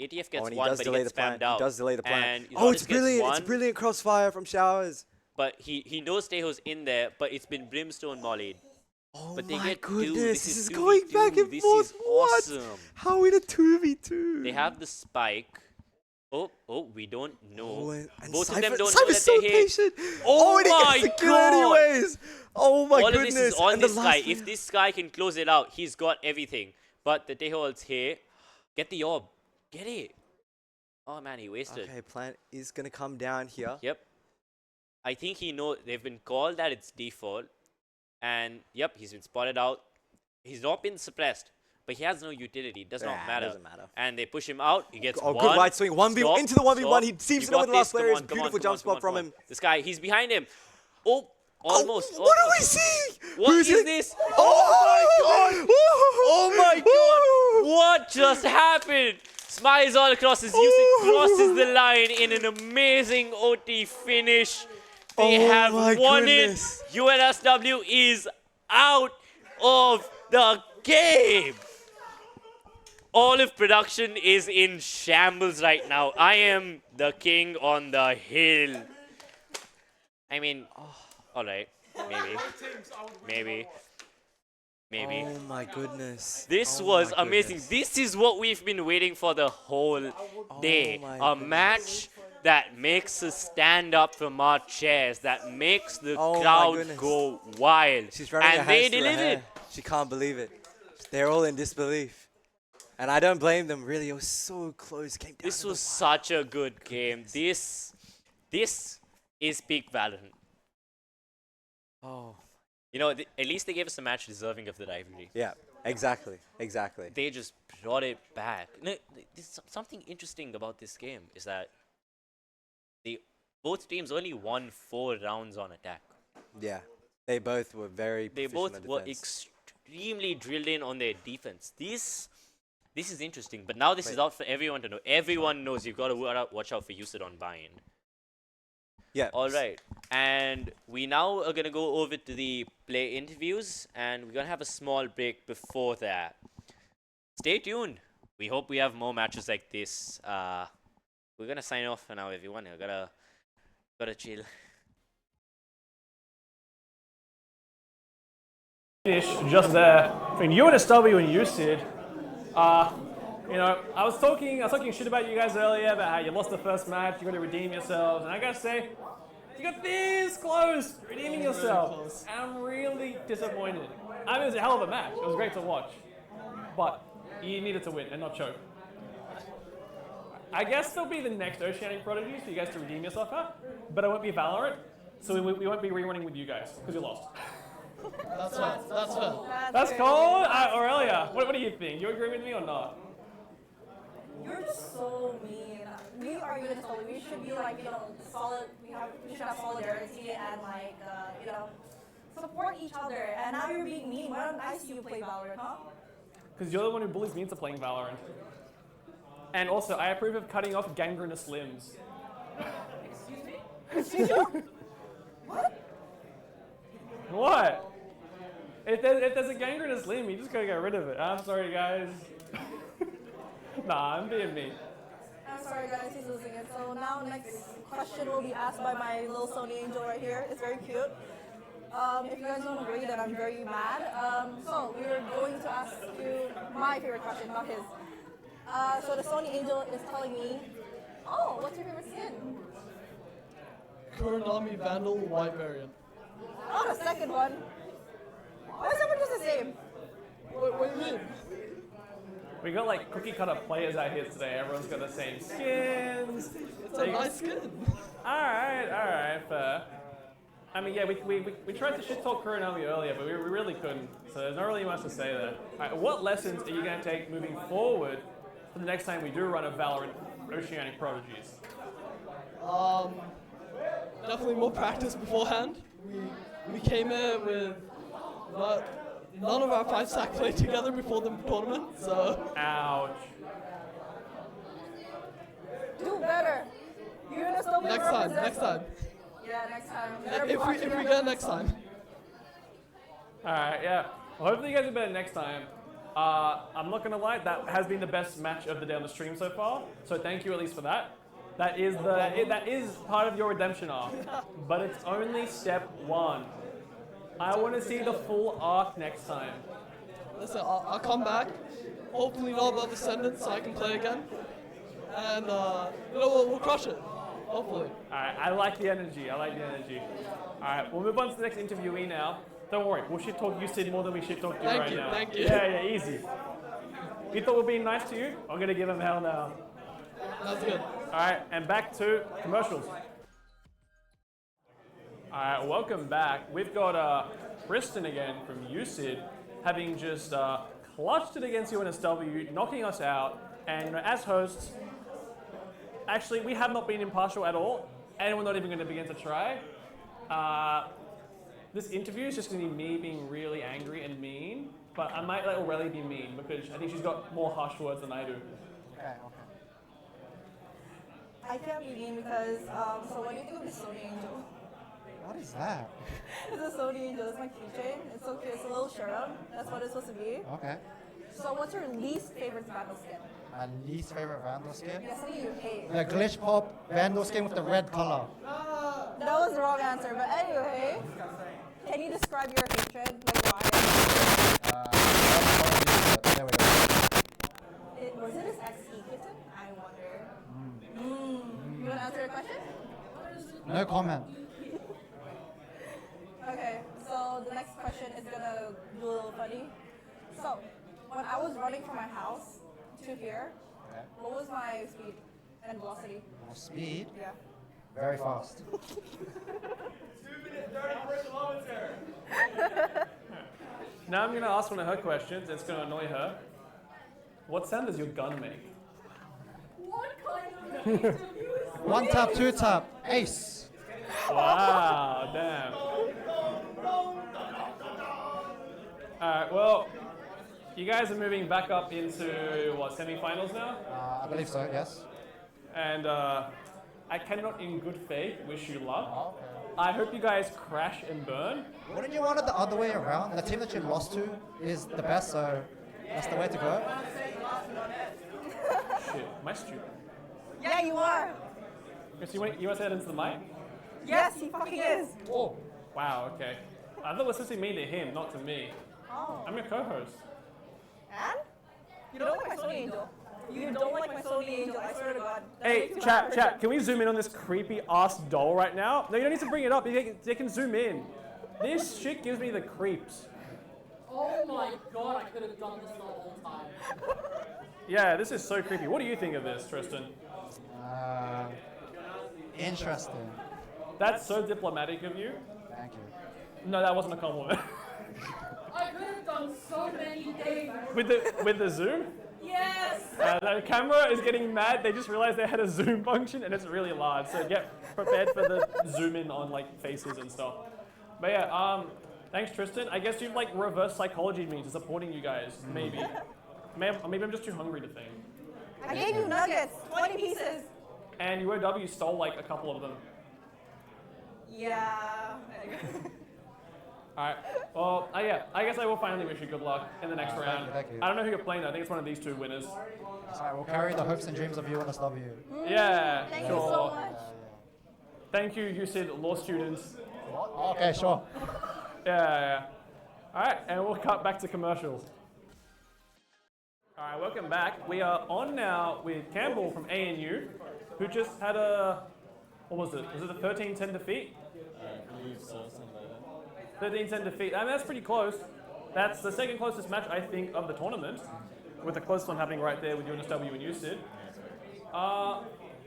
ATF gets and he one, does but delay he gets the plan. spammed out. He does delay the plan. And Oh, Lotus it's gets brilliant! It's one, brilliant crossfire from Showers. But he knows Tejo's in there, but it's been Brimstone mollied. Oh But they my get goodness! This This is is going back 2v2. and This forth. is What? awesome. How in a 2v2? They have the spike. Oh, we don't know. Oh, and Both Cypher, of them don't know Cypher's that so they're hit. patient. Oh and he my gets the kill God. anyways. Oh my All goodness! of this is on And the this guy. last If this guy can close it out, he's got everything. But the Tejo is here. Get the orb. Get it. Oh man, he wasted. Okay, plant is gonna come down here. Yep. I think they've been called that it's default. And yep, he's been spotted out. He's not been suppressed, but he has no utility. It does not matter. Doesn't matter. And they push him out. He gets Oh, one. good right swing. 1v Stop, into the 1v1. stop. He seems You to know got where the last this. Come player is. on, come Beautiful on, jump come on, spot from come on. him. This guy, he's behind him. Oh, almost. What do we almost. see? What Who's is it? this? Oh, Oh my god! What just happened? Smiles all across his USYD, crosses the line in an amazing OT finish. They Oh have my won goodness. it. UNSW is out of the game. All of production is in shambles right now. I am the king on the hill. I mean, all right, maybe. Oh my goodness. This Oh was my amazing. goodness. This is what we've been waiting for the whole day. my A goodness. match that makes us stand up from our chairs, that makes the Oh my crowd goodness. go wild. She's running her And they hands through her delivered. hair. She can't believe it. They're all in disbelief. And I don't blame them, really. It was so close. Came down This to the was such a good game. This is peak Valorant. Oh. At least they gave us a match deserving of the rivalry. Yeah, exactly. They just brought it back. No, something interesting about this game is that both teams only won 4 rounds on attack. Yeah. They both were very They proficient both on were defense. extremely drilled in on their defense. This is interesting, but now this is out for everyone to know. Everyone knows you've got to watch out for USYD on buy-in. Yeah. All right, and we now are going to go over to the play interviews, and we're going to have a small break before that. Stay tuned. We hope we have more matches like this. We're going to sign off for now, everyone. I gotta chill. Finish just there between UNSW and USYD. I was talking shit about you guys earlier about how you lost the first match, you got to redeem yourselves, and I gotta say, you got this close to redeeming yourselves. And I'm really disappointed. I mean, it was a hell of a match. It was great to watch, but you needed to win and not choke. I guess there'll be the next Oceanic Prodigies for you guys to redeem yourself at, but it won't be Valorant, so we won't be rerunning with you guys because you lost. That's fair. That's cool. Aurelia, what do you think? You agree with me or not? You're just so mean. We are UNSW. We should be like, solid. We should have solidarity and like, support each other. And now you're being mean. Why don't I see you play Valorant, huh? Because you're the one who bullies me into playing Valorant. And also, I approve of cutting off gangrenous limbs. Excuse me? Excuse you? What? What? If there's a gangrenous limb, you just gotta get rid of it. I'm sorry, guys. Nah, I'm being mean. I'm sorry, guys. He's losing it. So now next question will be asked by my little Sony Angel right here. It's very cute. If you guys don't agree, then I'm very mad. So we're going to ask you my favorite question, not his. So the Sony Angel is telling me, oh, what's your favorite skin? Current Army Vandal White variant. Oh, the second one. Why is everyone just the same? What do you mean? We got like cookie cutter players out here today. Everyone's got the same skins. It's a nice skin. Alright, fair. I mean, yeah, we tried to shit talk Korean Army earlier, but we really couldn't. So there's not really much to say there. Alright, what lessons are you going to take moving forward for the next time we do run a Valorant Oceanic Prodigies? Definitely more practice beforehand. We came in with none of our 5-sack played together before the tournament, so. Ouch. Do better. UNSW Next time. Yeah, next time. If we get next time. Alright, yeah. Well, hopefully you guys are better next time. I'm not gonna lie, that has been the best match of the day on the stream so far. So thank you at least for that. That is part of your redemption arc. But it's only step one. I want to see the full arc next time. Listen, I'll come back. Hopefully not about Descendants so I can play again. And we'll crush it. Hopefully. Alright, I like the energy. Alright, we'll move on to the next interviewee now. Don't worry, we'll shit talk USYD more than we shit talk you right now. Thank you. Yeah, easy. You thought we're being nice to you? I'm gonna give him hell now. That's good. Alright, and back to commercials. Alright, welcome back. We've got Kristen again from USYD, having just clutched it against UNSW, knocking us out. And as hosts, actually, we have not been impartial at all, and we're not even going to begin to try. This interview is just going to be me being really angry and mean, but I might let Aurelie be mean because I think she's got more harsh words than I do. Okay. I can't be mean because, so what do you think of the Sony Angel? What is that? It's a Sony Angel. It's my keychain. It's so cute. It's a little cherub. That's what it's supposed to be. Okay. So what's your least favorite Vandal skin? My least favorite Vandal skin? Yeah, something you hate. The Glitch Pop Vandal skin with the red color. That was the wrong answer, but anyway. Can you describe your hatred? Like why? There we go. Was it his XE kitten? I wonder. You want to answer your question? No comment. Okay, so the next question is gonna be a little funny. So, when I was running from my house to here, what was my speed and velocity? Speed? Yeah. Very fast. 2 minutes 30 kilometers. Now I'm going to ask one of her questions. It's going to annoy her. What sound does your gun make? What kind of interview is One tap, two tap, ace. Wow, damn. Alright, well, you guys are moving back up into, what, semi-finals now? I believe so, yes. And I cannot in good faith wish you luck. Okay. I hope you guys crash and burn. Wouldn't you want it the other way around? The team that you lost to is the best, so that's the way to go. Shit, am I stupid? Yeah, you are. Chris, you want to say that into the mic? Yes, he fucking is. Oh, wow, okay. I thought it was supposed to be me to him, not to me. Oh. I'm your co-host. And? You don't like my Sony Angel. You don't like my Sony Angel, I swear to God. That Hey, makes me chat, laugh. chat, can we zoom in on this creepy ass doll right now? No, you don't need to bring it up. They can zoom in. This shit gives me the creeps. Oh my god, I could have done this the whole time. Yeah, this is so creepy. What do you think of this, Tristan? Interesting. That's so diplomatic of you. Thank you. No, that wasn't a compliment. I could have done so many things. with the zoom? Yes! The camera is getting mad. They just realized they had a zoom function and it's really large. So get prepared for the zoom in on like faces and stuff. But yeah, thanks Tristan. I guess you've like reverse psychology me to supporting you guys. Maybe. Maybe I'm just too hungry to think. I gave you nuggets, 20 pieces. And UOW stole like a couple of them. Yeah. Alright, well, yeah, I guess I will finally wish you good luck in the next round. Thank you. I don't know who you're playing though. I think it's one of these two winners. Alright, we'll carry the hopes and dreams of UNSW. Yeah, Thank sure. you so much. Thank you, USYD law students. Okay, sure. Yeah. Alright, and we'll cut back to commercials. Alright, welcome back. We are on now with Campbell from ANU, who just had a, what was it? Was it a 13-10 defeat? I believe so, something like that. 13-10 defeat. I mean, that's pretty close. That's the second closest match, I think, of the tournament, with the closest one happening right there with UNSW and USYD. How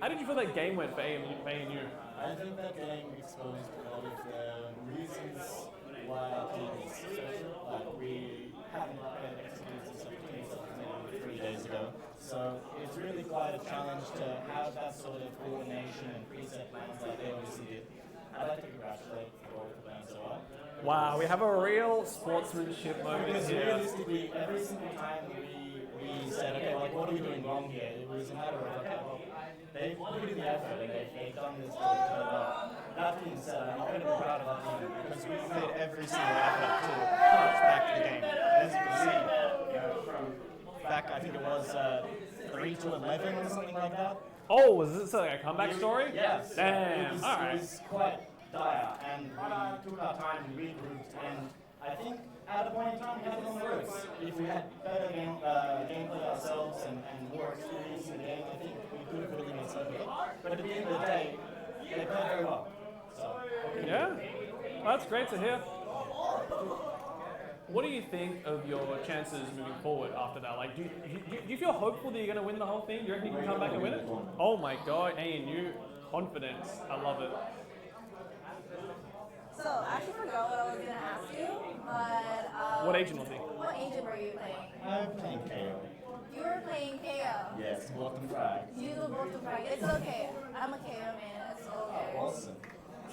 did you feel that game went for ANU? I think that game exposed a lot of the reasons why our team is special. Like, we haven't executed such things 3 days ago. So it's really quite a challenge to have that sort of coordination and preset plans like they obviously did. I'd like to congratulate the both of them so well. Wow, we have a real sportsmanship moment Because here. realistically, every single time we said, okay, like, what are we doing wrong here? It was a matter of, okay, well, they've put in the effort and they've done this to turn up. That being said, I'm not going to be proud of that team because we've made every single effort to push back the game. As you can see, from back, I think it was 3 to 11 or something like that. Oh, was this like a comeback story? Yes. Damn, alright. It was quite dire, and we took our time and regrouped, and I think at a point in time we had it on the ropes. If we had better gameplay ourselves and more experience in the game, I think we could have really made something of it. But at the end of the day, they played very well. So, Yeah, that's great to hear. What do you think of your chances moving forward after that? Like, do you feel hopeful that you're going to win the whole thing? Do you reckon you can come back and win it? Oh my god, ANU confidence. I love it. So, I actually forgot what I was going to ask you, but... What agent was he? What agent were you playing? I'm playing KO. You were playing KO. Yes, welcome frag. You do both the frag. It's okay. I'm a KO man. It's okay. Awesome.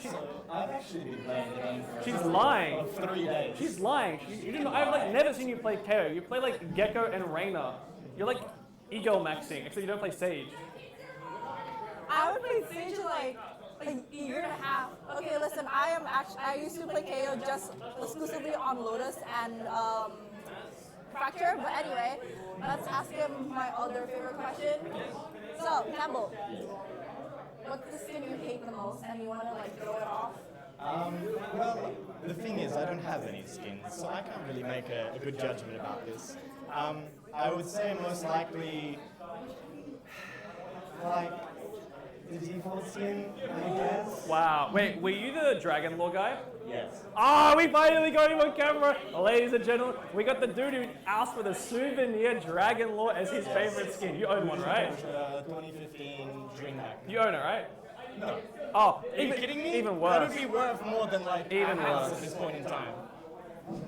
So, I've actually been playing the game for She's lying. of 3 days. She's lying. You didn't. I've like never seen you play KO. You play like Gecko and Reyna. You're like ego maxing, except you don't play Sage. I would play Sage in like a year and a half. Okay, listen, I used to play KO just exclusively on Lotus and Fracture, but anyway, let's ask him my other favorite question. So, Campbell, what's the skin you hate the most and you want to like throw it off? Well, the thing is, I don't have any skins, so I can't really make a good judgment about this. I would say most likely, like, the default skin, I guess. Wow. Wait, were you the Dragon Lore guy? Yes. Oh, we finally got him on camera. Ladies and gentlemen, we got the dude who asked for the souvenir Dragon Lore as his favorite skin. You own one, right? 2015 DreamHack. You own it, right? No. Oh, Are you kidding me? Even That worse. would be worth more than like Even a house worse. at this point in time.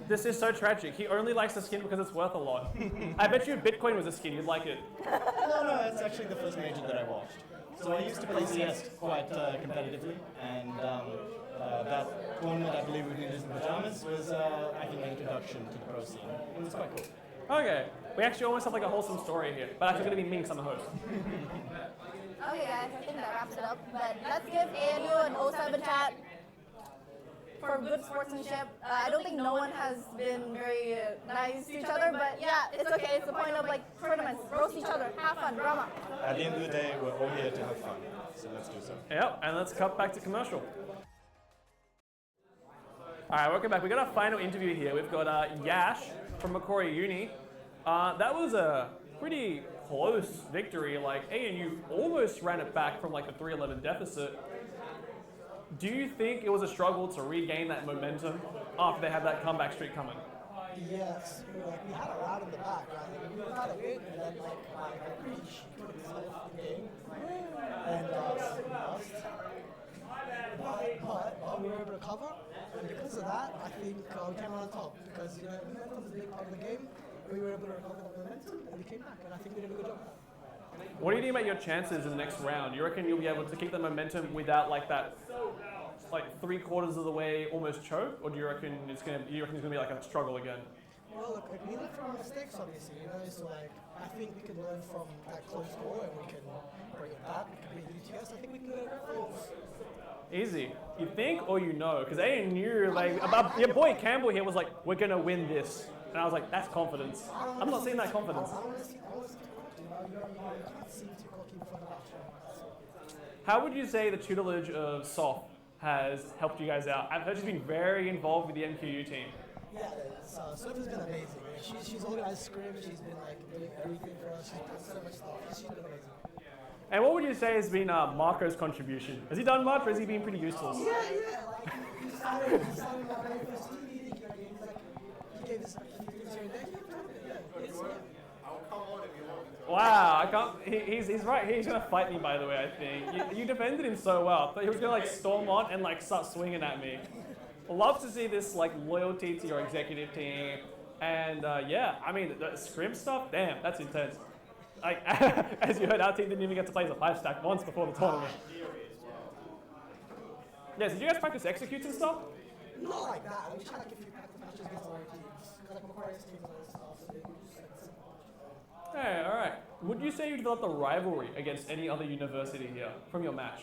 This is so tragic. He only likes the skin because it's worth a lot. I bet you if Bitcoin was a skin, you'd like it. No, that's actually the first major that I watched. So I used to play CS quite competitively, and that tournament, I believe, with Ninjas in Pajamas was, I think, an introduction to the pro scene. It was quite cool. Okay. We actually almost have like a wholesome story here, but actually going to be Minx on the host. Okay guys, I think that wraps it up, but let's give ANU an 07 chat for good sportsmanship. I don't think no one has been very nice to each other, but yeah, it's okay. It's the point of like tournaments. Roast each other, have fun, drama. At the end of the day, we're all here to have fun, so let's do so. Yep, and let's cut back to commercial. Alright, welcome back. We got our final interview here. We've got Yash from Macquarie Uni. That was a pretty close victory. Like, ANU almost ran it back from like a 3-11 deficit. Do you think it was a struggle to regain that momentum after they had that comeback streak coming? Yes, we had a lot in the back, right? We were kind of good, and then like Breach took himself the game, and we lost. But we were able to cover, and because of that, I think we came out on top. Because momentum is a big part of the game, we were able to recover the momentum, and we came back, and I think we did a good job. What do you think about your chances in the next round? You reckon you'll be able to keep the momentum without like that, like 3/4 of the way almost choke, or do you reckon it's gonna be like a struggle again? Well, look, like, we learn from our mistakes, obviously, you know, so like, I think we can learn from that close score and we can bring it back, we can beat UTS, I think we can get it finals. Easy. You think or you know? Because they knew, like, about your boy Campbell here was like, we're gonna win this, and I was like, that's confidence. I'm not seeing that confidence. I want to see cocky, you can't seem too cocky before the match. How would you say the tutelage of Soph has helped you guys out? I've heard she's been very involved with the MQU team. Yeah, Soph has been amazing. Yeah. She's organized scrims, she's been like doing everything for us, she's done so much stuff. She's been amazing. And what would you say has been Marco's contribution? Has he done much, or has he been pretty useless? Yeah, like he started my very first team meeting, he gave us here and there, Wow, I can't. He's right here. He's gonna fight me, by the way. I think you defended him so well. I thought he was gonna like storm on and like start swinging at me. Love to see this like loyalty to your executive team, and yeah, I mean the scrim stuff. Damn, that's intense. Like as you heard, our team didn't even get to play as a 5-stack once before the tournament. Yeah, so did you guys practice executes and stuff? Not like that. We just had like a few practice matches against other teams. Because like Macquarie's teams and other stuff, so we just Hey, all right. Would you say you developed a rivalry against any other university here from your match?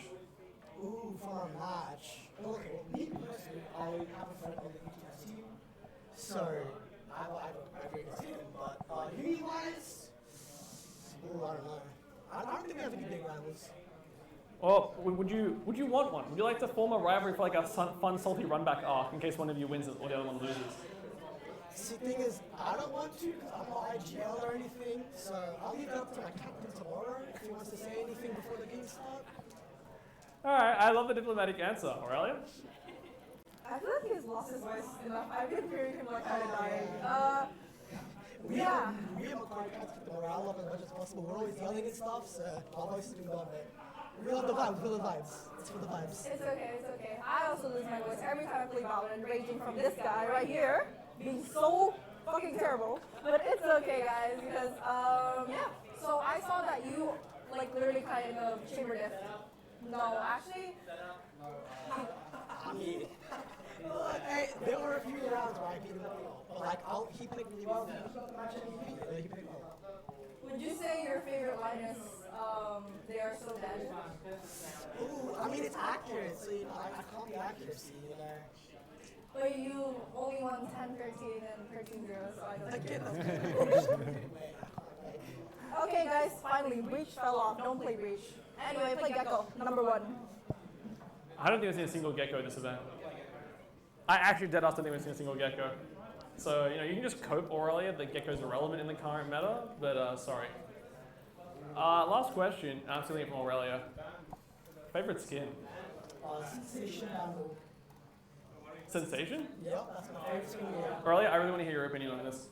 Ooh, from our match. Well, okay, well, me personally, I have a friend on the UTS team, so I have a very good team. But uni-wise, ooh, I don't know. I don't think we have any big rivals. Or would you want one? Would you like to form a rivalry for like a fun, salty run-back arc in case one of you wins it or the other one loses? See, the thing is, I don't want to because I'm not IGL or anything, so I'll leave that up to my captain tomorrow if he wants to say anything before the game starts. All right, I love the diplomatic answer, Aurelia. I feel like he's lost his voice enough. I've been hearing him like kind of dying. We and Macquarie try to keep the morale up as much as possible. We're always yelling and stuff, so my voice has been gone, man. We love the vibes, we love the vibes. It's for the vibes. It's okay, it's okay. I also lose my voice every time I play Valorant, raging from this guy right here, being so fucking terrible. But it's okay, guys, because, yeah. So I saw that you, like, literally kind of chamber diff. No, actually. I mean, hey, there were a few rounds where I beat him up, but like, he played really well. He played well. Would you say your favorite line is, they are so dead? Ooh, I mean, it's accurate, so you know, I call the accuracy, you know. But you only won 10-13 and 13-0, so I don't Again, that's Okay, guys, finally, Breach fell off. Don't play Breach. Anyway, play Gecko, number 1. I don't think I've seen a single Gecko this event. I actually dead ass don't think I've seen a single Gecko. So, you know, you can just cope, Aurelia, that Gecko's irrelevant in the current meta, but sorry. Last question, I'm stealing it from Aurelia. Favorite skin? Sensation Bamboo. Sensation? Yep, that's my favorite skin. Yeah. Aurelia, I really want to hear your opinion on this.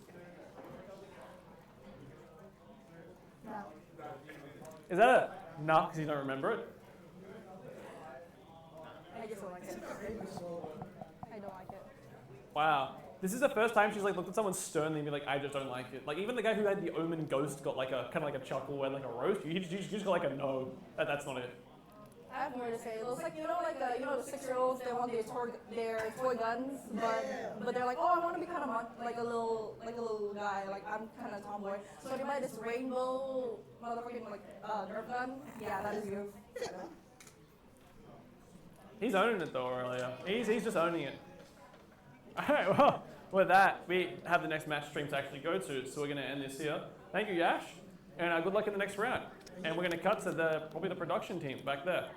No. Is that a nah because you don't remember it? I just don't like it. I don't like it. Wow. This is the first time she's like looked at someone sternly and be like, I just don't like it. Like even the guy who had the Omen Ghost got like a kind of like a chuckle and like a roast. You just got like a no. That's not it. I have more to say. It looks like, the 6-year-olds, they want their toy guns, but they're like, oh, I want to be kind of like a little guy. Like I'm kind of tomboy. So they buy this rainbow motherfucking like Nerf gun. Yeah, that is you. He's owning it though, Aurelia. He's just owning it. Alright, well, with that, we have the next match stream to actually go to, so we're going to end this here. Thank you, Yash, and good luck in the next round. And we're going to cut to probably the production team back there.